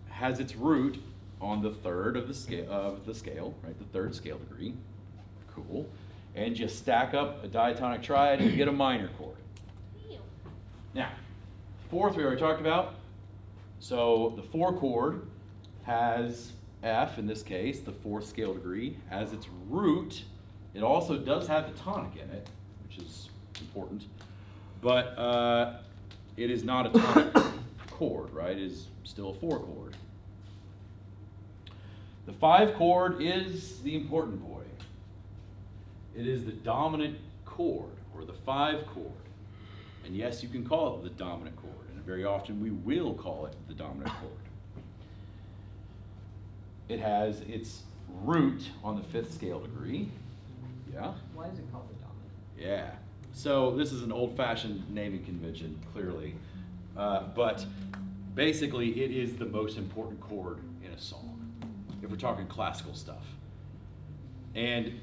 has its root on the 3rd of the scale, right? The 3rd scale degree. Cool. And just stack up a diatonic triad and you get a minor chord. Now, 4th we already talked about. So the 4 chord has F in this case, the 4th scale degree, as its root. It also does have the tonic in it, which is important, but it is not a tonic chord, right? It is still a 4 chord. The 5 chord is the important boy. It is the dominant chord, or the 5 chord. And yes, you can call it the dominant chord, and very often we will call it the dominant chord. It has its root on the 5th scale degree. Yeah? Why is it called the dominant? Yeah. So this is an old-fashioned naming convention, clearly. But basically, it is the most important chord in a song, if we're talking classical stuff. And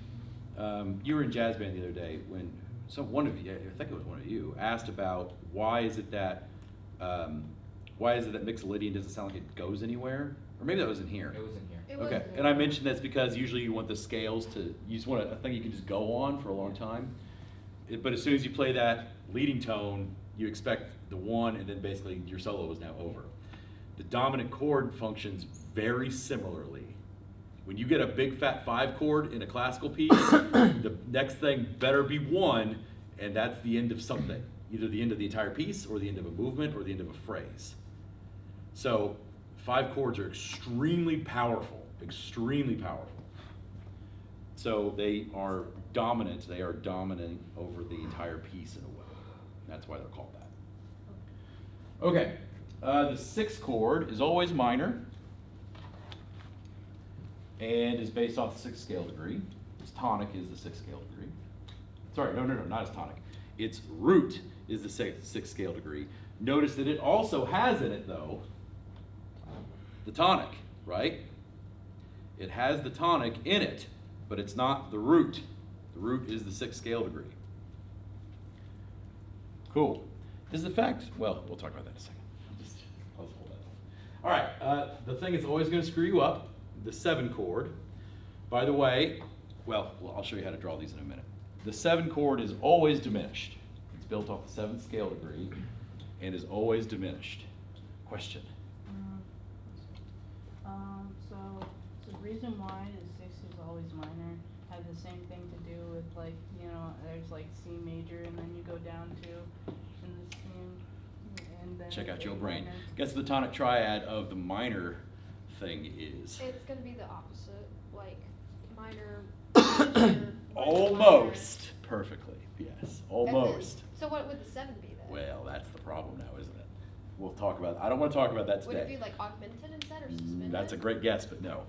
you were in jazz band the other day when one of you, I think it was one of you, asked about why is it that Mixolydian doesn't sound like it goes anywhere? Or maybe that was in here. it was in here. It was Okay, in and I mentioned that's because usually you want the scales to, you just want a thing you can just go on for a long time. But as soon as you play that leading tone, you expect the 1 and then basically your solo is now over. The dominant chord functions very similarly. When you get a big fat 5 chord in a classical piece, the next thing better be 1, and that's the end of something. Either the end of the entire piece, or the end of a movement, or the end of a phrase. So 5 chords are extremely powerful, extremely powerful. So they are dominant over the entire piece in a way. That's why they're called that. Okay, the 6th chord is always minor and is based off the 6th scale degree. Its tonic is the 6th scale degree. Sorry, no, not its tonic. Its root is the 6th scale degree. Notice that it also has in it, though, the tonic, right? It has the tonic in it, but it's not the root. The root is the 6th scale degree. Cool. Does the fact, well, we'll talk about that in a second. I'll just hold that. All right, the thing that's always going to screw you up, the 7 chord. By the way, well, I'll show you how to draw these in a minute. The 7 chord is always diminished. It's built off the 7th scale degree and is always diminished. Question? So the reason why the 6 is always minor has the same thing to do with like, there's like C major and then you go down to in the C and then Check it's out your A brain. minor. Guess the tonic triad of the minor thing is? It's gonna be the opposite, like minor. major, Almost perfectly, yes, minor. And then- almost. So what would the 7 be then? Well, that's the problem now, isn't it? we'll talk about, I don't wanna talk about that Would it today. be like augmented instead or suspended? That's a great guess, but no.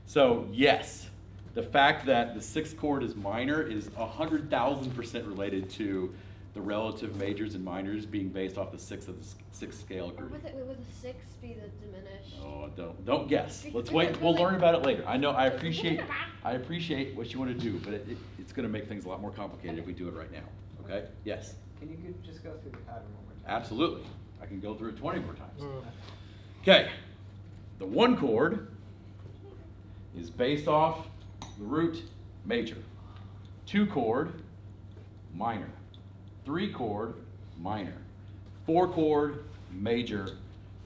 So, yes, the fact that the sixth chord is minor is 100,000% related to the relative majors and minors being based off the sixth scale Or group. would the six be the diminished? Oh, don't guess. Let's wait, we'll learn about it later. I know, I appreciate what you wanna do, but it's gonna make things a lot more complicated if we do it right now, okay? Yes, Can you just go through the pattern one more time? absolutely. I can go through it 20 more times. Okay, the one chord is based off the root major. Two chord, minor. Three chord, minor. Four chord, major.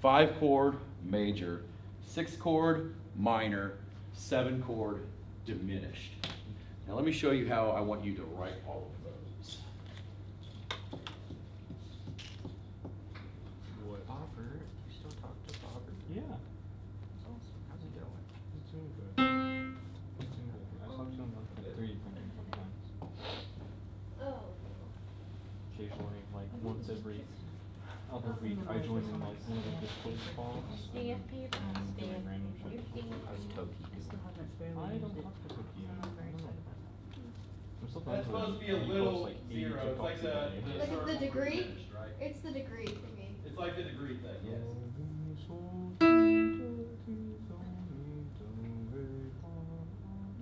Five chord, major. Six chord, minor. Seven chord, diminished. Now let me show you how I want you to write all of those. Robert, you still talk to Robert? Yeah. That's awesome. How's he doing? It's doing good. It's doing good. I talk to him like 3 sometimes. Oh. Occasionally, like once every other week, I join in like one of the Discord calls. DFP, and doing random shit. How's Toki I still doing? haven't barely I don't used it. talk to Cookie. I'm not very No. excited about that. I'm still That's friends with supposed to be him. a He little posts, like 80 zero. It's TikToks like a the day. Like the circle for degree? diminished, right? It's the degree thingy. It's like the degree thing, yes.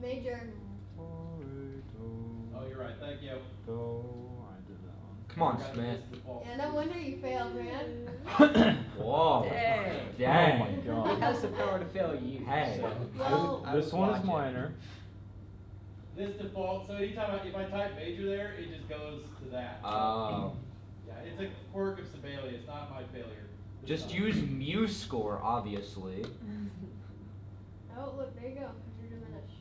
Major. Oh, you're right, thank you. I did that one. Come on, Forgot Smith. this default. Yeah, no wonder you failed, man. Whoa. Dang. Dang. Oh my God. He has the power to fail you. Hey. So Well- I was This one is watching. minor. This default, so anytime if I type major there, it just goes to that. Oh. Yeah, it's a quirk of Sibelius, it's not my failure. This Just time. use MuseScore, obviously. Oh, look, there you go. You're diminished.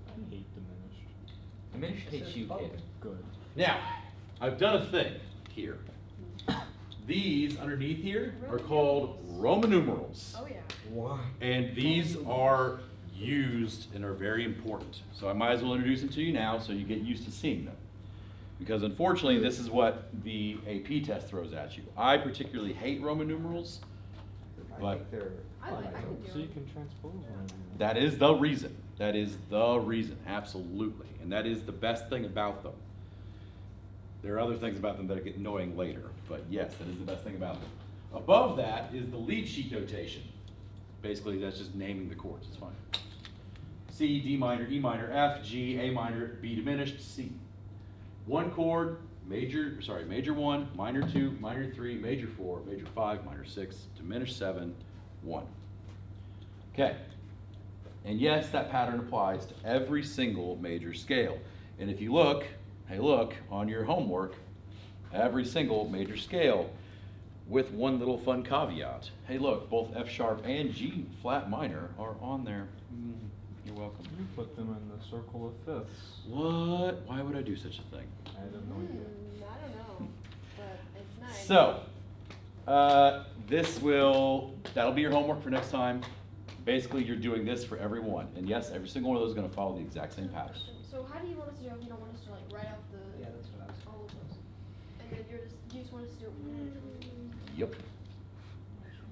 I hate diminished. Diminished hates you, kid. Good. Now, I've done a thing here. These underneath here are called Roman numerals. Oh, yeah. What? And these are used and are very important. So I might as well introduce them to you now so you get used to seeing them. Because unfortunately, this is what the AP test throws at you. I particularly hate Roman numerals, I but think they're. I like- I can do So you it. can transpose one. that is the reason. That is the reason, absolutely. And that is the best thing about them. There are other things about them that get annoying later, but yes, that is the best thing about them. Above that is the lead sheet notation. Basically, that's just naming the chords, it's fine. C, D minor, E minor, F, G, A minor, B diminished, C. One chord, major one, minor two, minor three, major four, major five, minor six, diminished seven, one. Okay. And yes, that pattern applies to every single major scale. And if you look, hey look, on your homework, every single major scale with one little fun caveat. Hey look, both F sharp and G flat minor are on there. You're welcome. You put them in the circle of fifths. What? Why would I do such a thing? I have no idea. I don't know, but it's nice. So, that'll be your homework for next time. Basically, you're doing this for every one. And yes, every single one of those is gonna follow the exact same pattern. So how do you want us to do it if you don't want us to like write out the, Yeah, that's what I was. all of those? And then you just want us to do it individually? Yep,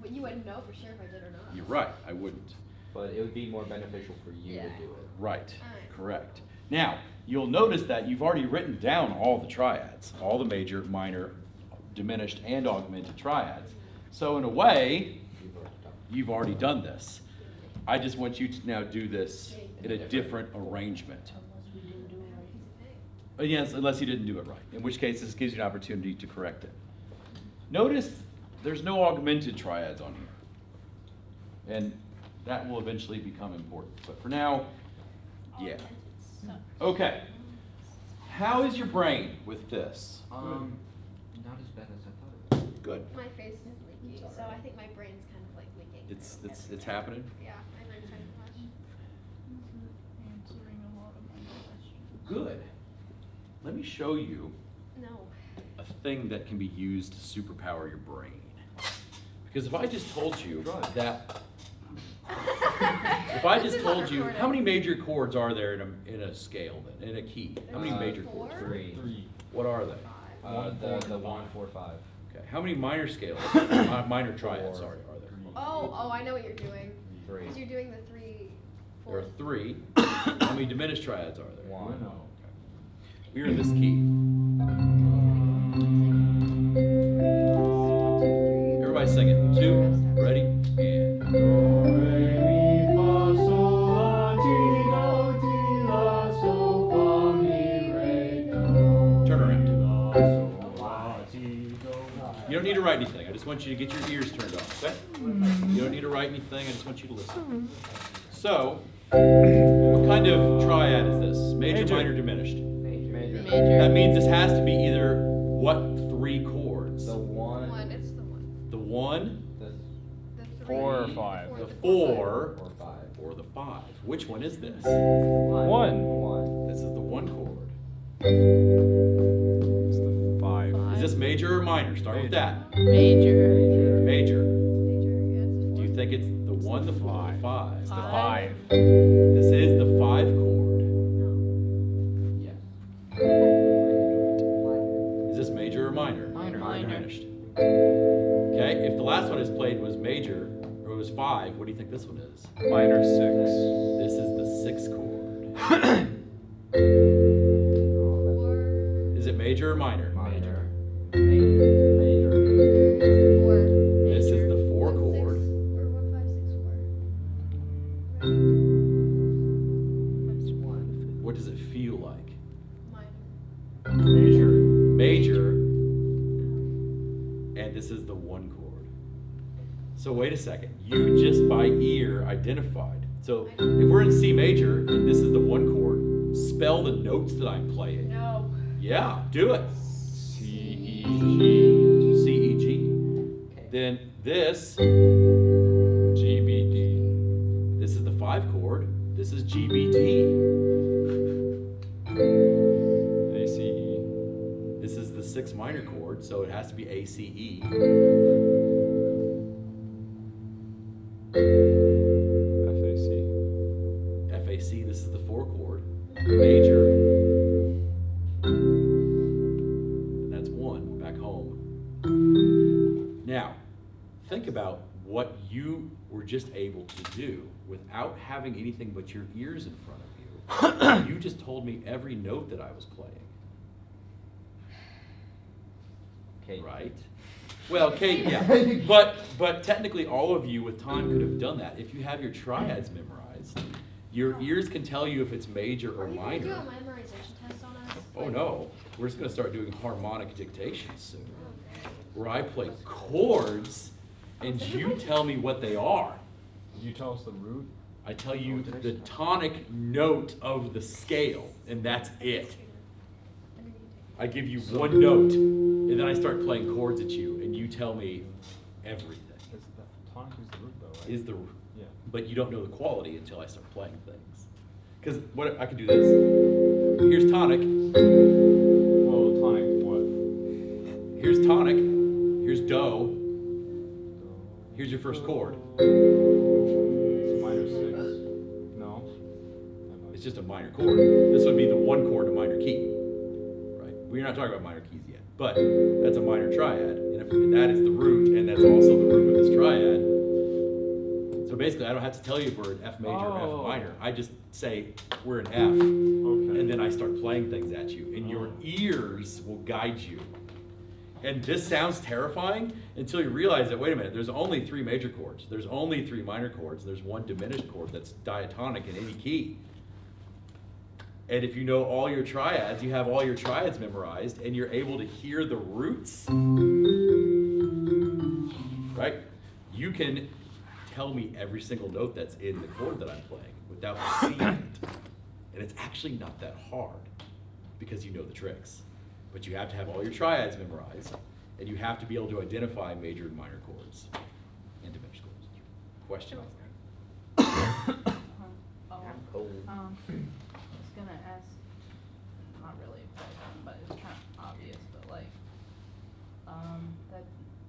But you wouldn't know for sure if I did or not. you're right, I wouldn't. But it would be more beneficial for you to Yeah. do it. Right, Alright. correct. Now, you'll notice that you've already written down all the triads, all the major, minor, diminished, and augmented triads. So in a way, You've already done it. you've already done this. I just want you to now do this in a different arrangement. Yes, unless you didn't do it right, in which case this gives you an opportunity to correct it. Notice there's no augmented triads on here. And that will eventually become important, but for now, yeah. Okay. How is your brain with this? Not as bad as I thought it would. Good. My face is leaky, so I think my brain's kind of like leaking. It's happening? Yeah, I learned kind of much. Answering a lot of my questions. Good. Let me show you No. a thing that can be used to superpower your brain. Because if I just told you that, if I This just is not told you, recorded. how many major chords are there in a scale then, in a key? How many There's major four. chords? Three. Three. What are they? The 1, 4, 5. Okay, how many minor scales, minor triads, sorry, are there? Oh, I know what you're doing. 3. Because you're doing the 3, 4. There are 3. How many diminished triads are there? 1. We are in this key. Everybody sing it. 2, ready, and. Do, re, mi, fa, sol, la, ti, do, ti, la, sol, fa, mi, re, do. Turn around. La, sol, la, ti, do. You don't need to write anything. I just want you to get your ears turned on, okay? You don't need to write anything. I just want you to listen. So, what kind of triad is this? Major, minor, diminished. Major. That means this has to be either what 3 chords? The 1. 1, it's the 1. The 1, The The 3. 4 or 5. the the 4, or 5. or the 5. Which one is this? 1. 1. This is the 1 chord. It's the 5. Is this major or minor? Start with that. Major. Major. Major, yeah, it's Do you 4. think it's the 1, the 4, or the 5? It's the 5. 5. This is the 5 chord. Yes. Is this major or minor? Minor. Or diminished. Okay, if the last one is played was major, or it was 5, what do you think this one is? Minor 6. This is the 6 chord. 4. Is it major or minor? Minor. Major. Major. 4. This is the 4 chord. 6, or 1, 5, 6, 4. That's 1. What does it feel like? Minor. Major. Major. And this is the 1 chord. So wait a second. You just by ear identified. So if we're in C major and this is the 1 chord, spell the notes that I'm playing. No. Yeah, do it. C, E, G. C, E, G. Then this, G, B, D. this is the 5 chord. This is G, B, D. A, C, E. This is the 6 minor chord, so it has to be A, C, E. F, A, C. F, A, C, this is the 4 chord. Major. And that's 1, back home. Now, think about what you were just able to do without having anything but your ears in front of you. You just told me every note that I was playing. Okay. Right? Well, Kate, yeah. But technically all of you with time could have done that. If you have your triads memorized, your ears can tell you if it's major or Are you going to do minor. a memorization test on us? Oh no, we're just gonna start doing harmonic dictation soon, where I play chords and you tell me what they are. Did you tell us the root? I tell you the tonic note of the scale, and that's it. I give you one note, and then I start playing chords at you, and you tell me everything. It's the tonic is the root though, right? Is the, Yeah. but you don't know the quality until I start playing things. Because what I can do this. Here's tonic. Well, tonic what? Here's tonic. Here's do. Here's your first chord. It's minor 6. No. It's just a minor chord. This would be the 1 chord to minor key. Right? We're not talking about minor keys yet. But that's a minor triad. And if that is the root, and that's also the root of this triad. So basically, I don't have to tell you if we're in F major or Oh. F minor. I just say we're in F. Okay. And then I start playing things at you, and your ears will guide you. And this sounds terrifying until you realize that, wait a minute, there's only 3 major chords. There's only 3 minor chords. There's 1 diminished chord that's diatonic in any key. And if you know all your triads, you have all your triads memorized, and you're able to hear the roots, right? You can tell me every single note that's in the chord that I'm playing without seeing it. And it's actually not that hard because you know the tricks. But you have to have all your triads memorized, and you have to be able to identify major and minor chords and diminished chords. Question? Oh, I'm cold. I was gonna ask, not really a question, but it's kind of obvious, but like,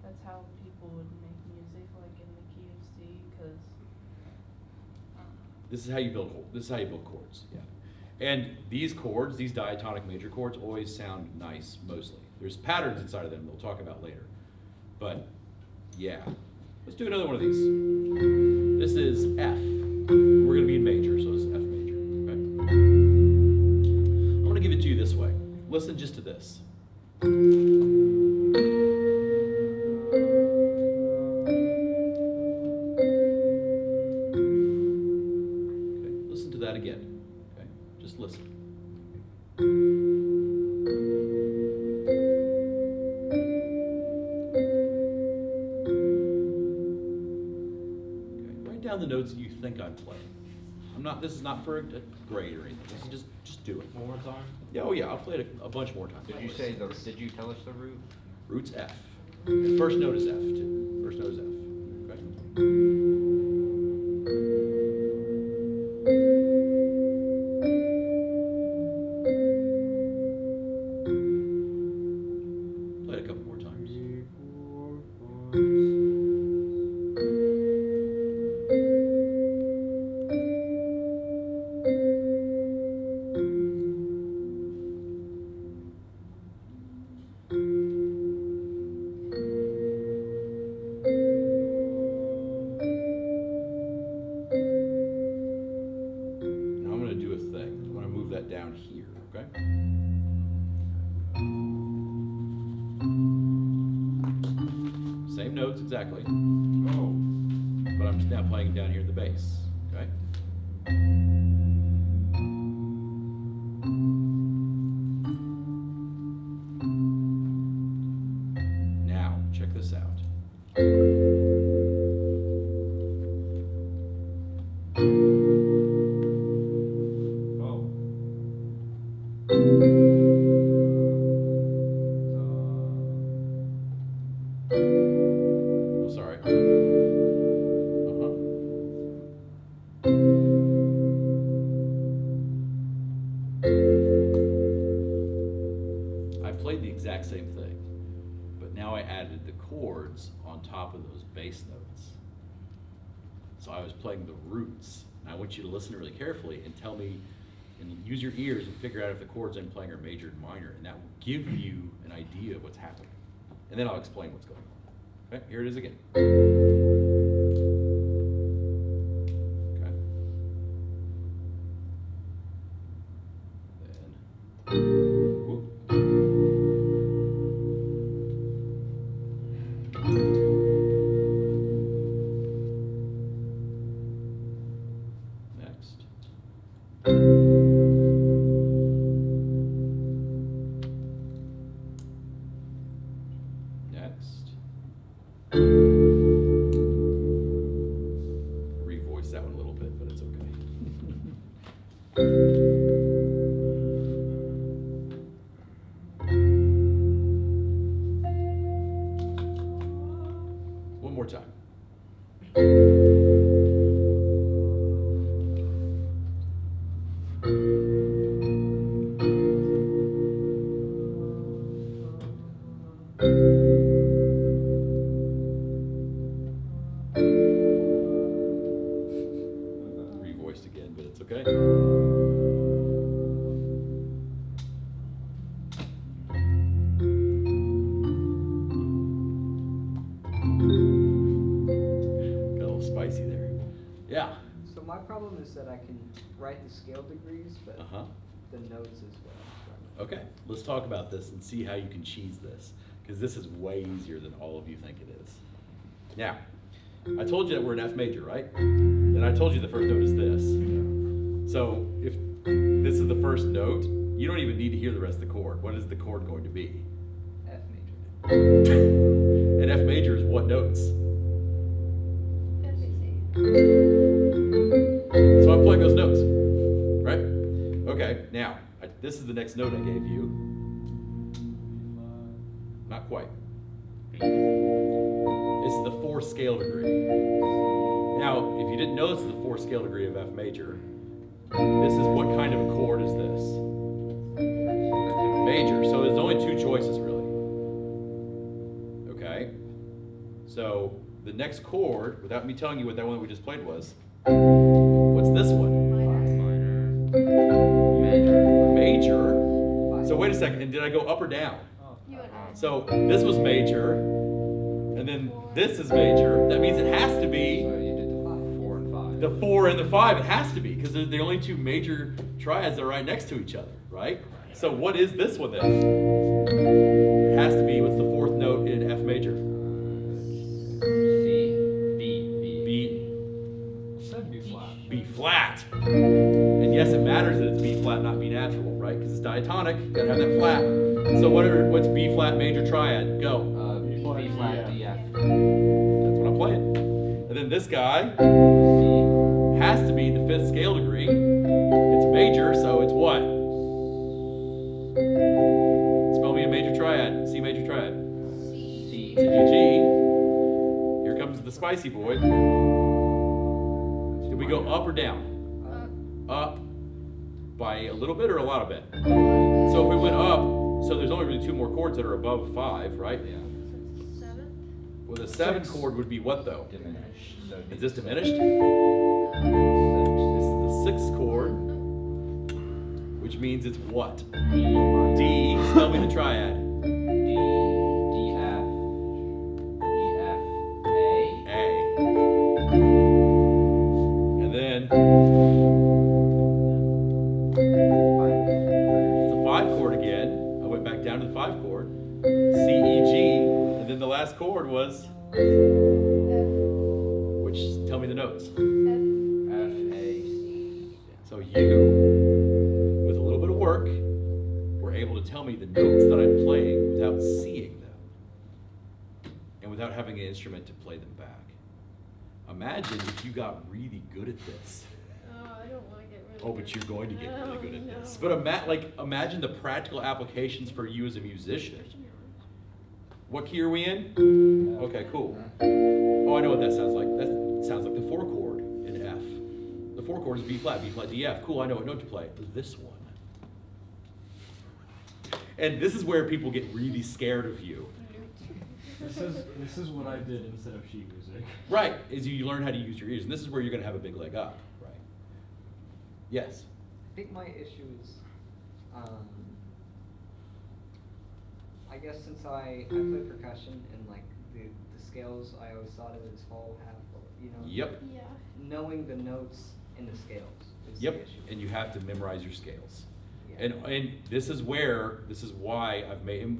that's how people would make music, like in the key of C, because, This is how you build chords, yeah. And these chords, these diatonic major chords, always sound nice mostly. There's patterns inside of them we'll talk about later. But, yeah. Let's do another one of these. This is F. We're gonna be in major, so it's F major, okay? I'm gonna give it to you this way. Listen just to this. Okay, listen to that again, okay? Just listen. Okay, write down the notes that you think I'm playing. This is not for a grade or anything. This is just do it. One more time. Yeah, oh yeah, I'll play it a bunch more times. Did you tell us the root? Root's F. And first note is F too. First note is F. Okay. Play it a couple more times. Now I'm going to do a thing. I'm going to move that down here, okay? Same notes exactly. Oh. But I'm just now playing down here at the bass, okay? Now, check this out. Oh. Oh, sorry. Uh-huh. I played the exact same thing, but now I added the chords on top of those bass notes. So I was playing the roots. And I want you to listen really carefully and tell me, and use your ears and figure out if the chords I'm playing are major and minor, and that will give you an idea of what's happening. And then I'll explain what's going on. Okay, here it is again. Okay. Then, whoop. Next. Next. Revoice that one a little bit, but it's okay. One more time. Revoiced again, but it's okay. Got a little spicy there. Yeah. So my problem is that I can write the scale degrees, but Uh-huh. the notes as well. Okay, let's talk about this and see how you can cheese this, because this is way easier than all of you think it is. Now, I told you that we're in F major, right? And I told you the first note is this. So if this is the first note, you don't even need to hear the rest of the chord. What is the chord going to be? F major. And F major is what notes? F, B, C. So I'm playing those notes, right? Okay, now, this is the next note I gave you. Not quite. This is the fourth scale degree. Now, if you didn't know this is the fourth scale degree of F major, this is what kind of a chord is this? Major. So there's only two choices, really. Okay? So the next chord, without me telling you what that one that we just played was, what's this one? Major. So wait a second, and did I go up or down? You and I. So this was major, and then this is major. That means it has to So be you did the 4 and 5. the 4 and the 5. It has to be, because they're the only two major triads that are right next to each other, right? So what is this one then? It has to be, what's the fourth note in F major? C, B. B, Said B flat. B flat. And yes, it matters that it's B flat, not B natural, right? Because it's diatonic, you gotta have that flat. So what's B flat major triad? Go. B flat, D, F. That's what I'm playing. And then this guy C, has to be the 5th scale degree. It's major, so it's what? Spell me a major triad. C major triad. C, C, G. Here comes the spicy boy. Did we go up or down? Up by a little bit or a lot of bit? So if we went up, so there's only really 2 more chords that are above 5, right? Yeah. 7? Well, the 7th chord would be what though? Diminished. So it'd be Is this diminished? This six. is the 6th chord, which means it's what? D, D. Spell me the triad. D, D, F, E, F, A. A. And then it's the 5 chord again. I went back down to the 5 chord. C, E, G. And then the last chord was, which, tell me the notes. F, A, C. So you, with a little bit of work, were able to tell me the notes that I'm playing without seeing them. And without having an instrument to play them back. Imagine if you got really good at this. Oh, I don't want to get rid of Oh, but you're going to get really Oh, good at no. this. But imagine the practical applications for you as a musician. What key are we in? Okay, cool. Oh, I know what that sounds like. That sounds like the 4 chord in F. The 4 chord is B flat, D, F. Cool, I know what note to play. This one. And this is where people get really scared of you. This is what I did instead of sheet music. Right, is you learn how to use your ears. And this is where you're going to have a big leg up, right? Yes. I think my issue is, I guess since I play percussion and like the scales, I always thought of it as whole, half, you know. Yep. Yeah. Knowing the notes in the scales is Yep, the issue. and you have to memorize your scales. Yeah. And this is why I've made, and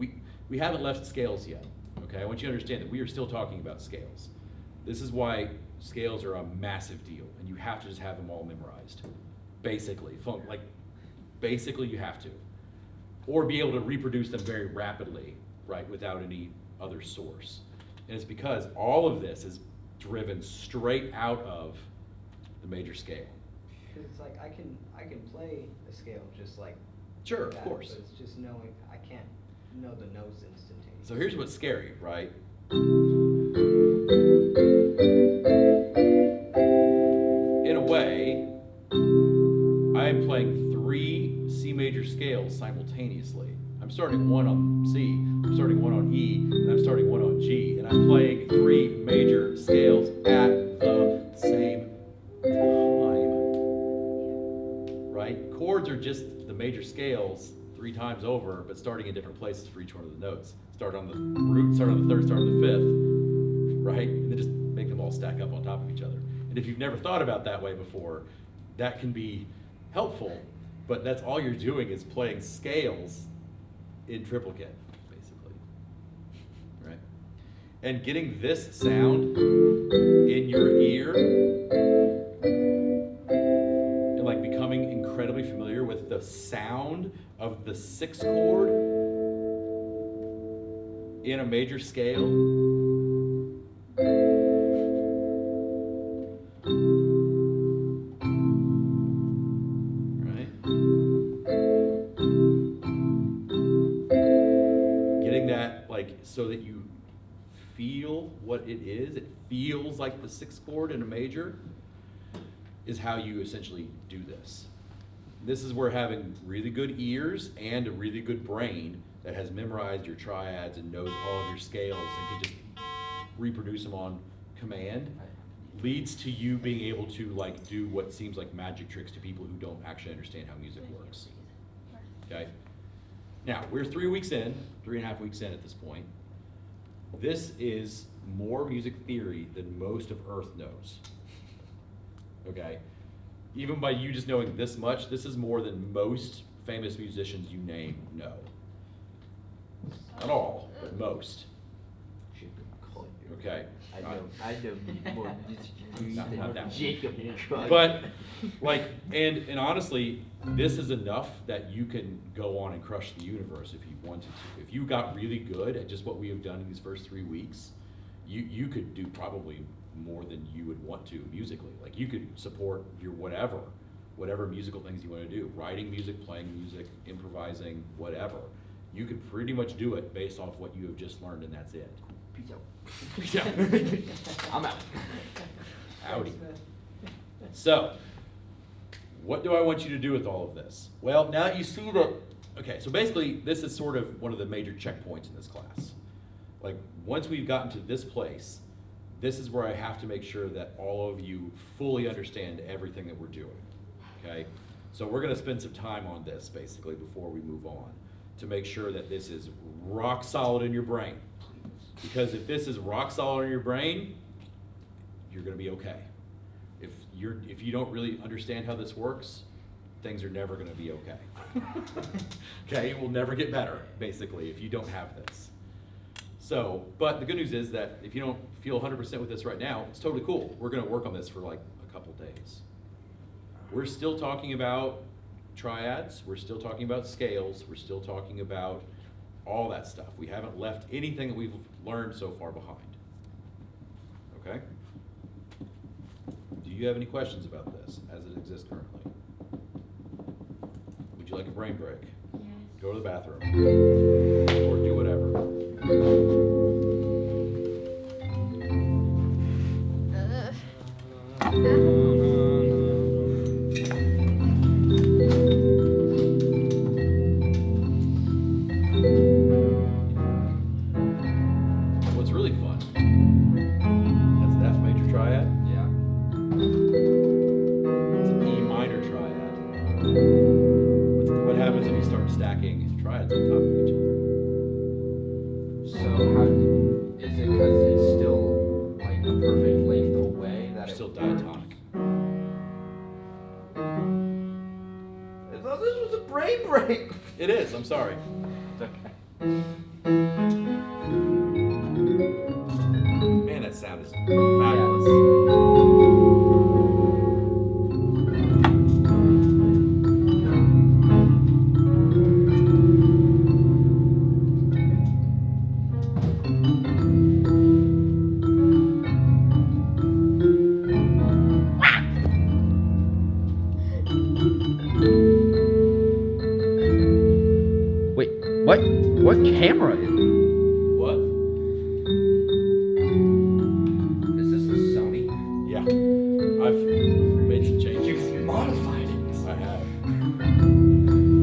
we haven't left scales yet, okay? I want you to understand that we are still talking about scales. This is why scales are a massive deal, and you have to just have them all memorized, basically. Basically you have to. Or be able to reproduce them very rapidly, right, without any other source. And it's because all of this is driven straight out of the major scale. Cause it's like I can play a scale just like Sure, of that, course. but it's just knowing I can't know the notes instantaneously. So here's what's scary, right? In a way, I am playing 3 C major scales simultaneously. I'm starting one on C, I'm starting one on E, and I'm starting one on G, and I'm playing 3 major scales at the same time. Right? Chords are just the major scales 3 times over, but starting in different places for each one of the notes. Start on the root, start on the 3rd, start on the 5th, right? And then just make them all stack up on top of each other. And if you've never thought about that way before, that can be helpful, but that's all you're doing is playing scales in triplicate, basically, right? And getting this sound in your ear and like becoming incredibly familiar with the sound of the 6th chord in a major scale. Right? Getting that like so that you feel what it is. It feels like the 6th chord in a major is how you essentially do this. This is where having really good ears and a really good brain that has memorized your triads and knows all of your scales and can just reproduce them on command leads to you being able to like do what seems like magic tricks to people who don't actually understand how music works. Okay? Now, we're 3 weeks in, 3.5 weeks in at this point. This is more music theory than most of Earth knows. Okay? Even by you just knowing this much, this is more than most famous musicians you name know. Not all, but most. Okay? I know more Not than that one. Jacob Cook. But, like, and honestly, this is enough that you can go on and crush the universe if you wanted to. If you got really good at just what we have done in these first 3 weeks, you could do probably more than you would want to musically. Like, you could support your whatever musical things you want to do. Writing music, playing music, improvising, whatever. You could pretty much do it based off what you have just learned, and that's it. Peace out. Yeah. I'm out. Howdy. So, what do I want you to do with all of this? Well, now you see that, okay, so basically this is sort of one of the major checkpoints in this class. Like, once we've gotten to this place, this is where I have to make sure that all of you fully understand everything that we're doing, okay? So we're gonna spend some time on this, basically, before we move on, to make sure that this is rock solid in your brain. Because if this is rock solid in your brain, you're gonna be okay. If you don't really understand how this works, things are never gonna be okay. Okay, it will never get better, basically, if you don't have this. So, but the good news is that if you don't feel 100% with this right now, it's totally cool. We're gonna work on this for like a couple days. We're still talking about triads, we're still talking about scales, we're still talking about all that stuff. We haven't left anything that we've learned so far behind. Okay? Do you have any questions about this as it exists currently? Would you like a brain break? Yes. Go to the bathroom. Or do whatever. What's really fun, that's an F major triad. Yeah. It's an E minor triad. What happens if you start stacking triads on top of each other? So how is it? Because it's still like a perfect length away that They're it still diatonic. I thought this was a brain break. It is, I'm sorry. It's okay. Man, that sound is fabulous. Wait, what? What camera is? What? Is this a Sony? Yeah. I've made some changes. You've modified it. I have.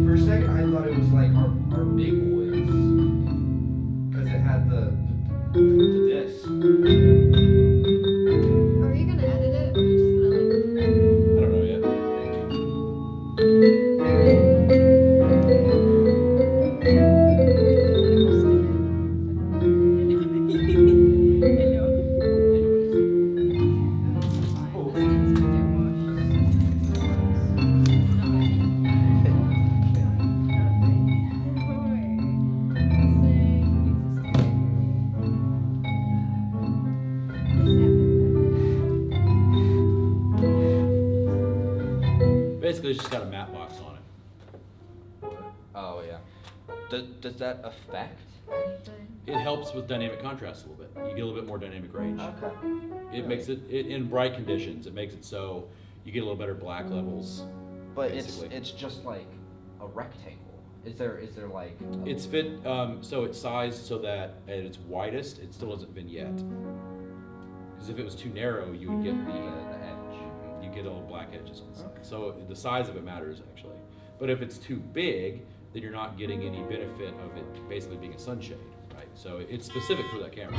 For a second, I thought it was like our big boys, because it had the disc. Are you gonna edit it, or are you just gonna like? I don't know yet. Basically, it's just got a matte box on it. Oh yeah. Does that affect? It helps with dynamic contrast a little bit. You get a little bit more dynamic range. Okay. It makes it, in bright conditions, it makes it so you get a little better black levels. But basically. it's just like a rectangle. Is there like? It's fit, so it's sized so that at its widest, it still doesn't vignette. Because if it was too narrow, you would get the edge. You get all black edges on the side. So the size of it matters actually. But if it's too big, then you're not getting any benefit of it basically being a sunshade, right? So it's specific for that camera.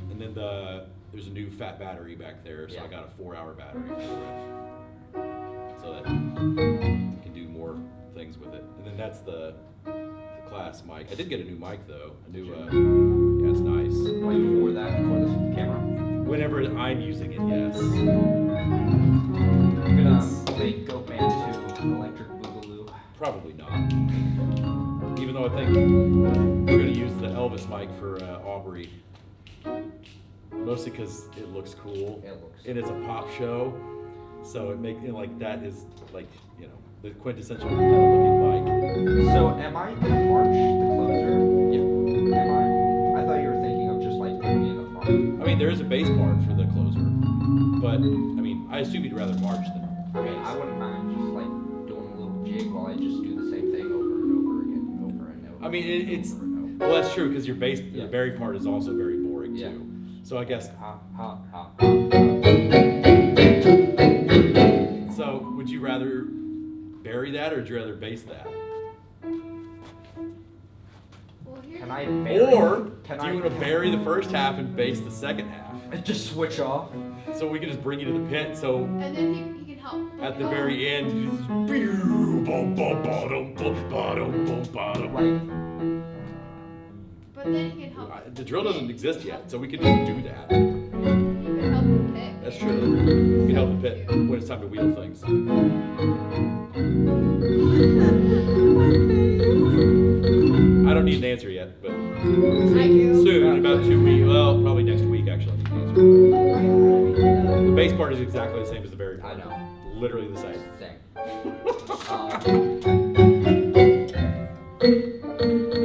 And then there's a new fat battery back there, so I Yeah. got a 4-hour battery for it. So that you can do more things with it. And then that's the class mic. I did get a new mic though, a new That's nice. Like for that, for this camera. Whenever I'm using it, yes. I'm gonna make Goatman 2 Electric Boogaloo. Probably not. Even though I think we're gonna use the Elvis mic for Aubrey. Mostly because it looks cool. It looks And it's a pop show. So it makes, like, that is, like, you know, the quintessential kind of looking mic. So am I gonna march the closer? Yeah. Am I? I thought you were thinking of just like putting me in the front. I mean, there is a bass part for the closer. But, I mean, I assume you'd rather march than I mean, bass. I wouldn't mind just like doing a little jig while I just do the same thing over and over again, over and over. I mean, it's, over and over. well, that's true, because your bass, Yeah. the berry part is also very boring, Yeah. too. So I guess, Ha ha ha. so would you rather bury that, or would you rather bass that? Well, here's Can the- I bury? Or, Can do I you want to bury the first half and bass the second half? just switch off? So we can just bring you to the pit, so And then he can help. at the very end, you just bum, bum, bum, bum, bum, bum, bum. Like, But then he can help. The drill doesn't exist yet, so we can just do that. He can help the pick. That's true. We can help the pit when it's time to wheel things. I don't need an answer yet, but I do. soon, in about 2 weeks, well, probably next week actually, I need an answer. The bass part is exactly the same as the berry part. I know. Literally the same. Thing.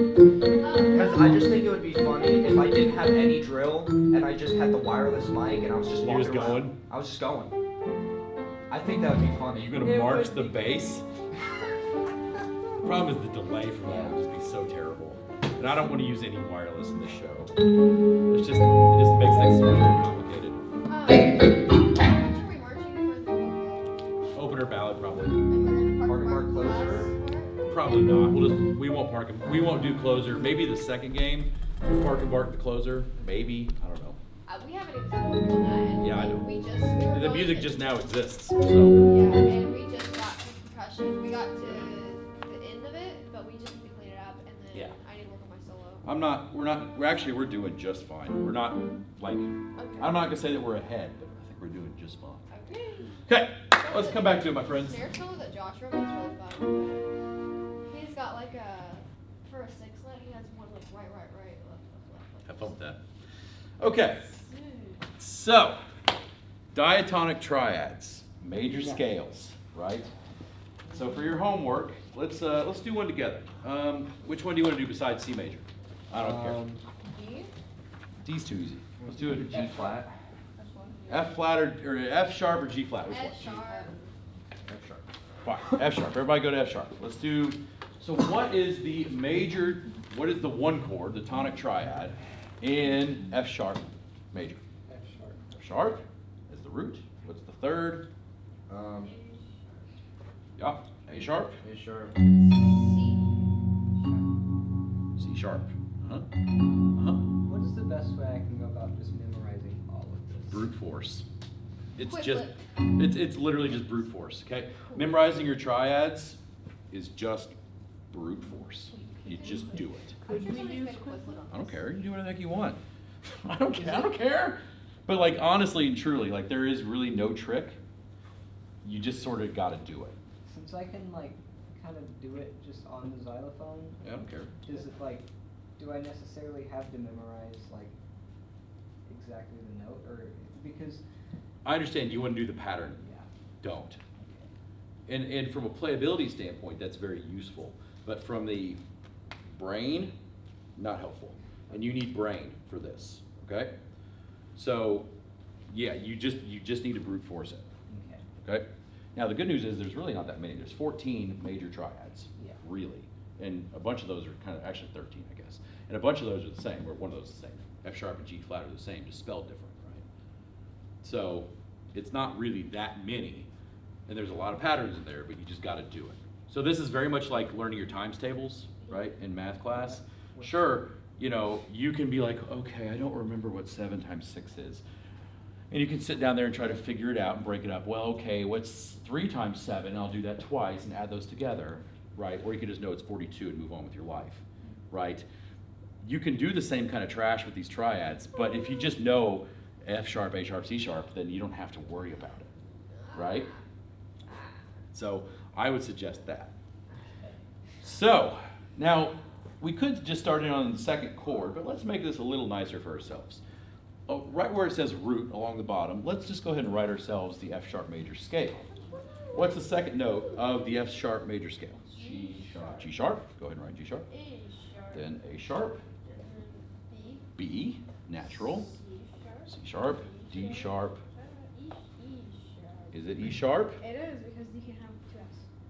Because I just think it would be funny if I didn't have any drill and I just had the wireless mic and I was just You're walking just around. going? I was just going. I think that would be Are funny. you gonna march the bass? Problem is the delay from that would just be so terrible. And I don't want to use any wireless in this show. It just makes things so much more complicated. How much are we marching for the Opener ballad probably. and we're gonna Park and park mark closer? Probably not. We won't park him. We won't do closer. Maybe the second game. We'll park and bark the closer. Maybe. I don't know. We haven't even started on that. And Yeah, I know. we were The going music to- just now exists. So Yeah, and we just got to concussion. We got to the end of it, but we just need to clean it up, and then Yeah. I need to work on my solo. we're doing just fine. We're not like, Okay. I'm not gonna say that we're ahead, but I think we're doing just fine. Okay. Okay, let's come back to it, my friends. Snare solo that Josh wrote was really fun. He's got like for a sixlet, he has one like right, left. Have fun with that. Okay, Smooth. so diatonic triads, major scales, right? So for your homework, let's do one together. Which one do you want to do besides C major? I don't care. D? D's too easy. Let's do it. G flat. F flat or F sharp or G flat? Which one? F sharp. F sharp. Fine. F sharp. Everybody go to F sharp. Let's do. So what is the major? What is the one chord, the tonic triad, in F sharp major? F sharp. F sharp is the root. What's the third? Yeah. A sharp. A sharp. C. C sharp. Uh-huh. What is the best way I can go about just memorizing all of this? Brute force. It's Quick just. flip. It's literally just brute force. Okay. Memorizing your triads is just brute force. You just do it. Could we Somebody's use made a quick flip. I don't care. You do whatever the heck you want. I don't care. I don't care. But like honestly and truly, like there is really no trick. You just sort of got to do it. Since I can like kind of do it just on the xylophone, I don't care. is it like, do I necessarily have to memorize like exactly the note, or because I understand you want to do the pattern. yeah. Don't. And from a playability standpoint, that's very useful. But from the brain, not helpful. And you need brain for this. Okay. So, yeah, you just need to brute force it. Okay. Okay? Now, the good news is there's really not that many. There's 14 major triads, Yeah. really. And a bunch of those are kind of, actually 13, I guess. And a bunch of those are the same, or one of those is the same. F sharp and G flat are the same, just spelled different, right? So, it's not really that many. And there's a lot of patterns in there, but you just got to do it. So this is very much like learning your times tables, right, in math class. Sure, you know, you can be like, okay, I don't remember what 7 times 6 is. And you can sit down there and try to figure it out and break it up. Well, okay, what's 3 times 7? I'll do that twice and add those together, right? Or you could just know it's 42 and move on with your life, right? you can do the same kind of trash with these triads, but if you just know F sharp, A sharp, C sharp, then you don't have to worry about it, right? So I would suggest that. So now we could just start in on the second chord, but let's make this a little nicer for ourselves. Oh, right where it says root along the bottom, let's just go ahead and write ourselves the F sharp major scale. What's the second note of the F sharp major scale? G sharp. G sharp. Go ahead and write G sharp. A sharp. Then A sharp, B. B, natural, C C sharp, D sharp. E sharp. Is it E sharp? It is because you can have 2s.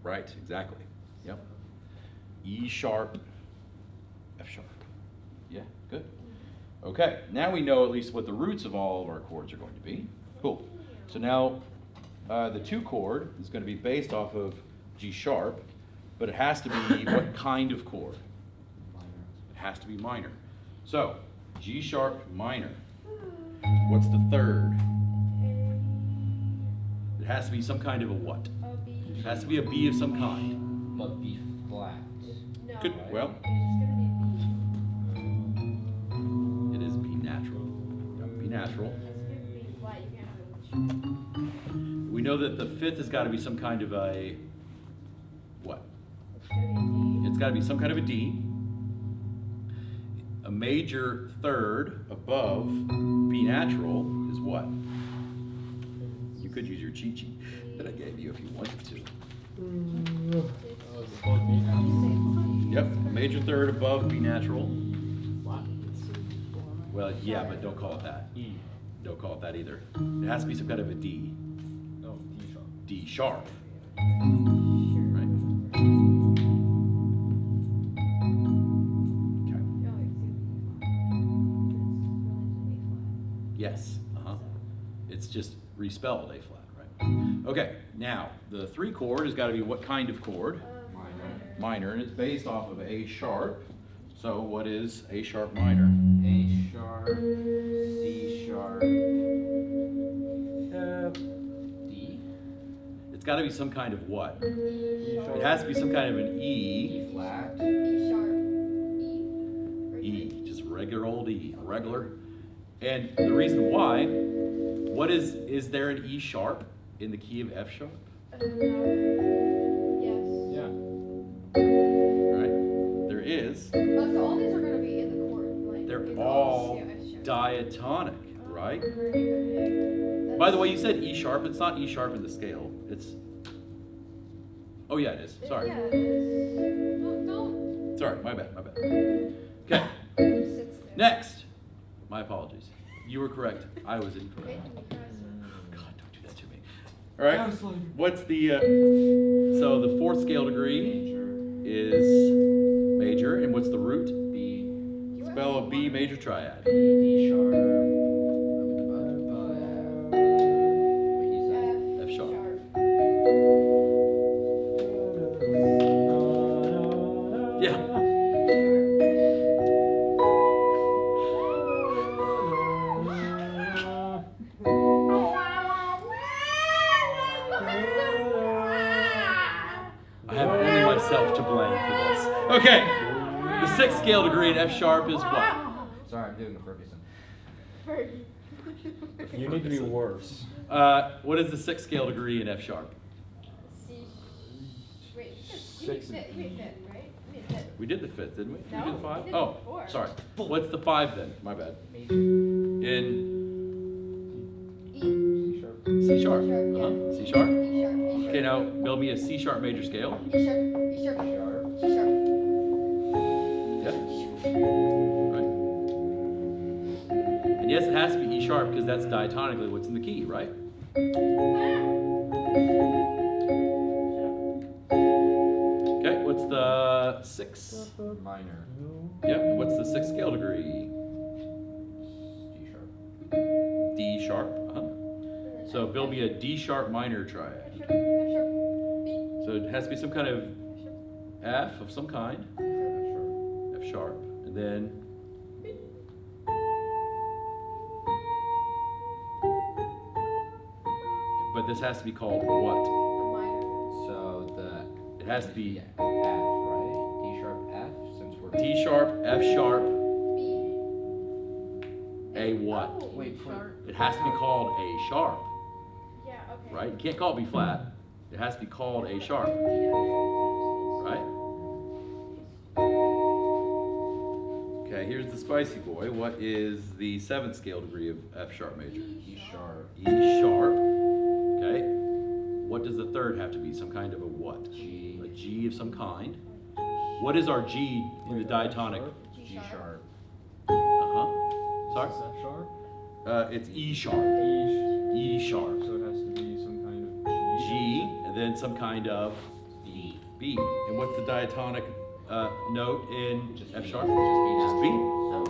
Right, exactly. Yep. E sharp, F sharp. Yeah, good. Okay, now we know at least what the roots of all of our chords are going to be. Cool. So now the 2 chord is going to be based off of G sharp, but it has to be what kind of chord? It has to be minor. So G sharp minor. What's the third? It has to be some kind of a what? A B. It has to be a B of some kind. But B flat. No. Good. Well, It's gonna be B. it is B natural. Yep, B natural. It's gonna be B flat. You can't have it. We know that the 5th has got to be some kind of a what? It's gonna be It's got to be some kind of a D. A major third above B natural is what? You could use your cheat sheet that I gave you if you wanted to. Yep, a major third above B natural. Well, yeah, but don't call it that. E. Don't call it that either. It has to be some kind of a D. No, D sharp. D sharp. Sure. Right? Okay. No, it's gonna be Yes. Uh-huh. It's just respelled A flat, right? Okay, now the 3 chord has got to be what kind of chord? A flat. Minor. Minor, and it's based off of A sharp. So what is A sharp minor? A sharp, C sharp, F, D. It's got to be some kind of what? E sharp. It has to be some kind of an E. E flat. E sharp. E. E, just regular old E, regular. And the reason why, what is there an E sharp in the key of F sharp? Yes. Yeah. Right? There is. Oh, so all these are gonna be in the chord, like They're in the all yeah, F sharp. diatonic, right? Okay. By the way, you said E sharp. It's not E sharp in the scale. It's. Oh yeah, it is. Sorry. Yeah, it is. Don't. Sorry, my bad. My bad. Okay. Sits there. Next. My apologies. You were correct. I was incorrect. Making me cry. God, don't do that to me. All right. What's the? So the 4th scale degree Major. is major, and what's the root? B. You Spell a actually B want- major triad. B, D sharp. What he said. F sharp. Yeah. I have only myself to blame for this. Okay. The 6th scale degree in F sharp is what? Sorry, I'm doing the Ferguson. You need to be worse. What is the 6th scale degree in F sharp? C. Wait, you Six mean and fifth, you mean fifth, right? You mean fifth. We did the 5th, didn't we? No, We did the 5? we did Oh, four. sorry. What's the 5 then? My bad. Major. In E. C sharp. C sharp. Yeah. Uh-huh. C sharp. E sharp. E sharp. Okay, now build me a C sharp major scale. E sharp. E sharp. Sharp. E sharp. Yep. Right. And yes, it has to be E sharp because that's diatonically what's in the key, right? Okay, what's the 6? Minor. Yep, what's the 6th scale degree? D sharp. D sharp. Uh-huh. So build me a D sharp minor triad. F sharp. F sharp. B. So it has to be some kind of F of some kind. Sharp. F sharp. And then but this has to be called what? A minor. So It has to be F, right? D sharp F, since we're D sharp, F sharp, A what? Oh. Wait, It has to be called A sharp, Yeah, okay. right? You can't call it B flat. It has to be called A sharp, right? Okay, here's the spicy boy. What is the 7th scale degree of F sharp major? E sharp. E sharp. Okay. What does the 3rd have to be? Some kind of a what? G. A G of some kind. What is our G in the diatonic? G sharp. Uh-huh. Sorry? F sharp? It's E sharp. E. E sharp. So it has to be some kind of G, and then some kind of B. B. And what's the diatonic note in Just F B. sharp? Just B. Just B. So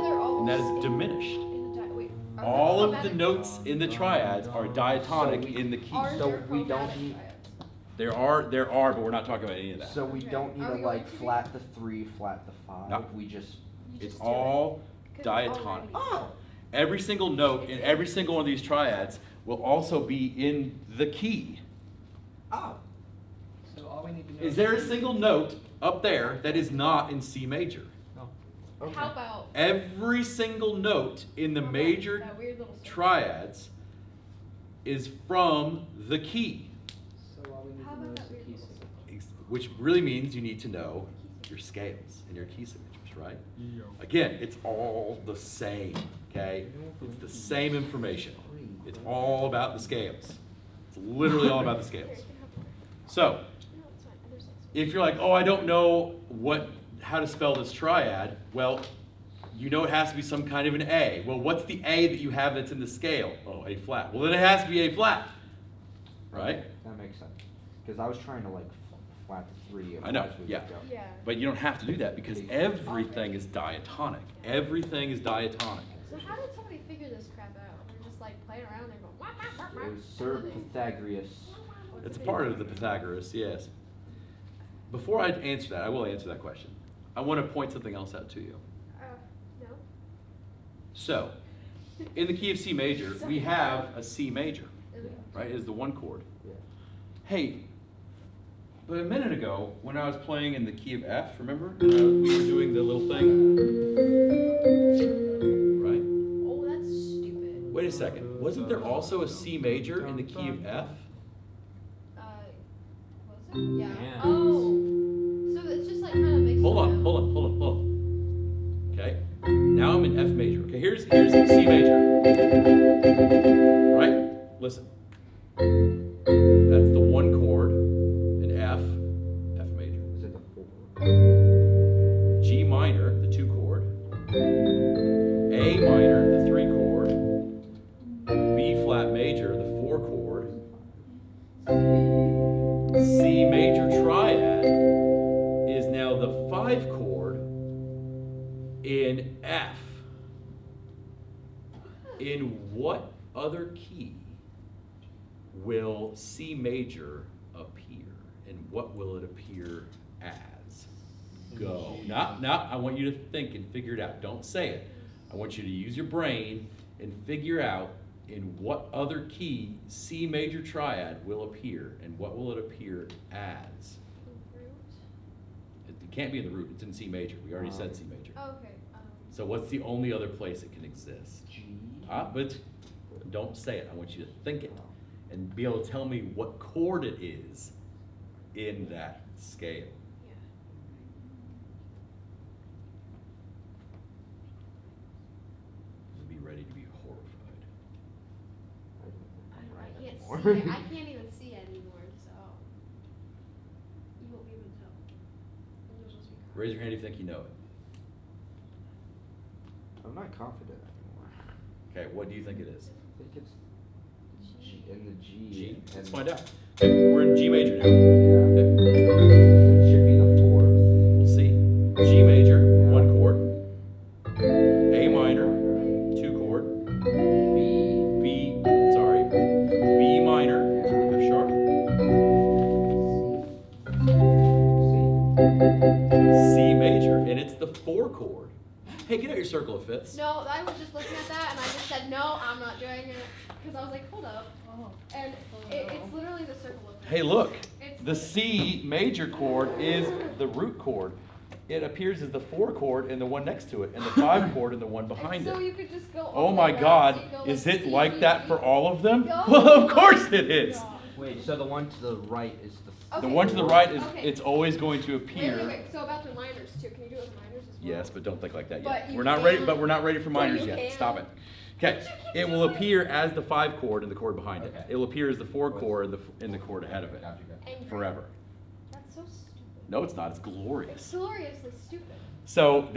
they're all And that the is same diminished. in the wait, are All there of the chromatic notes in the triads are diatonic So we- in the key. Are So there we don't chromatic need- triads? There are, but we're not talking about any of that. So we Okay. don't need Are to we like going to? flat the 3, flat the 5. No. We just. You It's just do it. all 'Cause it's diatonic. already- Every single note in every single one of these triads will also be in the key. Oh. So all we need to know Is there a single note up there that is not in C major? Okay. How about Every single note in the how about major that weird little circle? triads is from the key, So all we need How to know about is that the weird key little signature. which really means you need to know your scales and your key signatures, right? Again, it's all the same, okay? It's the same information. It's all about the scales. It's literally all about the Here, scales. you can have more. So, No, it's fine. There's like if you're like, oh, I don't know how to spell this triad, well, you know it has to be some kind of an A. Well, what's the A that you have that's in the scale? Oh, A flat. Well, then it has to be A flat, right? That makes sense. Because I was trying to like flat the 3. I know, otherwise we would yeah. go. Yeah. But you don't have to do that because everything is diatonic. Everything is diatonic. So how did somebody figure this crap out? They're just like playing around and going, wah, wah, wah, wah. It was Sir And then- Pythagoras. What's It's a the part big of the deal? Pythagoras, yes. Before I answer that, I will answer that question. I want to point something else out to you. No. So, in the key of C major, we have a C major, right? Is the 1 chord. Yeah. Hey, but a minute ago, when I was playing in the key of F, remember? We were doing the little thing, right? Oh, that's stupid. Wait a second. Wasn't there also a C major in the key of F? Was it? Yeah. Yeah. Oh. So it's just like kind of mixed Hold on, around. hold on. Okay, now I'm in F major. Okay, here's C major. Right? Listen. That's the 1 chord in F major. Is it the 4? G minor, the 2 chord. A minor, the 3 chord. B flat major, the 4 chord. C major triad is now the 5 chord in F. In what other key will C major appear? And what will it appear as? Go. Not, I want you to think and figure it out. Don't say it. I want you to use your brain and figure out in what other key C major triad will appear and what will it appear as. It can't be in the root, it's in C major. We already said C major. Oh, okay. So what's the only other place it can exist? G. But don't say it. I want you to think it and be able to tell me what chord it is in that scale. Yeah. Be ready to be horrified. I can't see. I can't even see anymore. So you won't be able to tell. You'll just be crying. Raise your hand if you think you know it. I'm not confident anymore. Okay, what do you think it is? I think it's G in the G. G? and- Let's find out. Okay, we're in G major now. Yeah. Okay, It should be the 4th. we'll see. G major, 1 chord. A minor, 2 chord. B minor, F sharp. C major, and it's the 4 chord. Hey, get out your circle of fifths. No, I was just looking at that and I just said no. I'm not doing it because I was like, hold up. Oh. And it's literally the circle of. Hey, look, It's the C major chord is the root chord. it appears as the 4 chord and the one next to it, and the 5 chord and the one behind So it. you could just go. Oh all my the way God, around, so you go is like it C, like D, that E. for all of them? Oh Well, of my course it is. God. Wait, so the one to the right is the. The Okay. one to the right is, Okay. it's always going to Wait, appear. wait, wait. So about the minors too. Can you do it with minors as well? Yes, but don't think like that But yet. you We're not ready, can. but we're not ready for But minors you yet. can. Stop it. Okay, it will appear as the 5 chord and the chord behind it. Okay. It will appear as the 4 chord and the chord ahead of it. Gotcha, gotcha. Angry. Forever. That's so stupid. No, it's not. It's It's glorious. gloriously stupid. So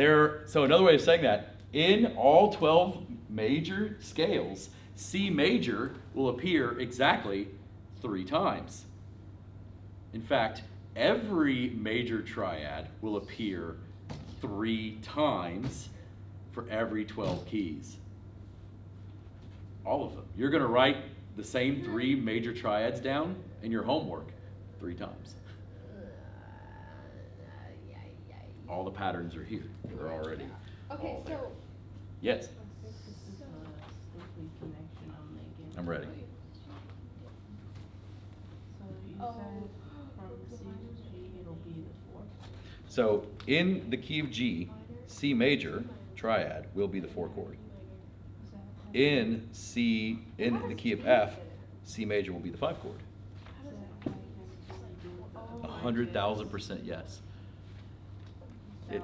another way of saying that, in all 12 major scales, C major will appear exactly 3 times. In fact, every major triad will appear 3 times for every 12 keys. All of them. You're going to write the same 3 major triads down in your homework 3 times. All the patterns are here. They're already. Okay, all there. so. Yes, This is the Stickly connection I'm making. I'm ready. So you Oh. said from C to G, it'll be the 4. So in the key of G, C major triad will be the 4 chord. Is that In the key of F, C major will be the 5 chord. 100,000% yes. It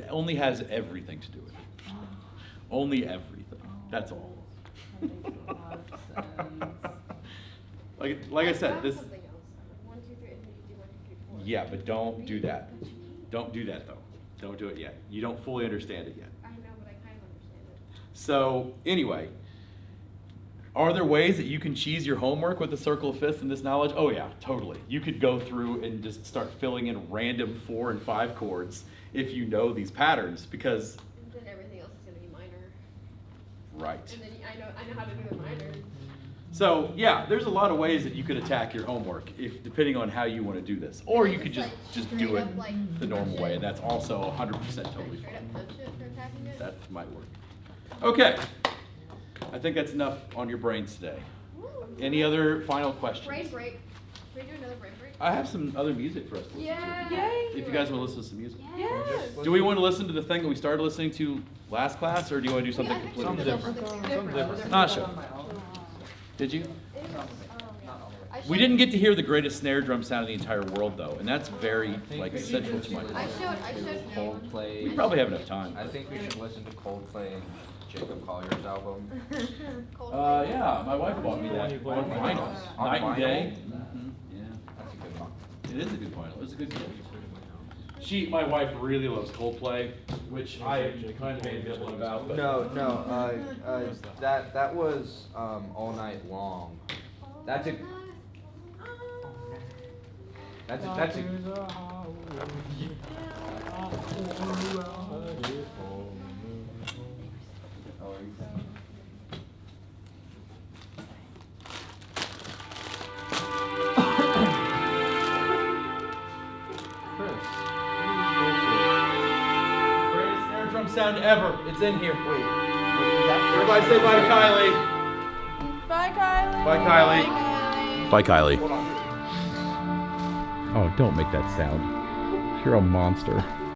only has everything to do with it. Only everything. That's all. That makes a lot of sense. Like I said, That's this. something else. 1, 2, 3, and then you do 1, 2, 3, 4. Yeah, but don't do that. Don't do that though. Don't do it yet. You don't fully understand it yet. I know, but I kind of understand it. So anyway, are there ways that you can cheese your homework with the circle of fifths and this knowledge? Oh yeah, totally. You could go through and just start filling in random 4 and 5 chords if you know these patterns, because And then everything else is going to be minor. right. And then I know how to do the minor. So yeah, there's a lot of ways that you could attack your homework if depending on how you want to do this, or you could just Straight do it up, like, the normal punch way, it. and that's also 100% totally Straight fine. up punch it for attacking it. That might work. Okay, I think that's enough on your brains today. Woo. Any other final questions? Brain break. Can we do another brain break? I have some other music for us to listen Yeah. to. Yay. If you guys want to listen to some music. Yes. Do we want to listen to the thing that we started listening to last class, or do you want to do something completely Something different? different. Ah, sure. Did you? Not all the way. We didn't get to hear the greatest snare drum sound in the entire world, though, and that's very like we should central just to my listen I life. showed Coldplay. We probably have enough time. I think we should listen to Coldplay and Jacob Collier's album. Yeah, my wife bought me that on vinyl. On Night and vinyl? Day. Mhm, yeah. That's a good one. It is a good vinyl. It's a good gift. My wife really loves Coldplay, which I am kind of ambivalent about. But That was All Night Long. That's a. That's a. Greatest snare drum sound ever. It's in here. Wait, was that Everybody say bye to Kylie. Bye, Kylie. Bye, Kylie. Bye, Kylie. Hold on. Oh, don't make that sound. You're a monster.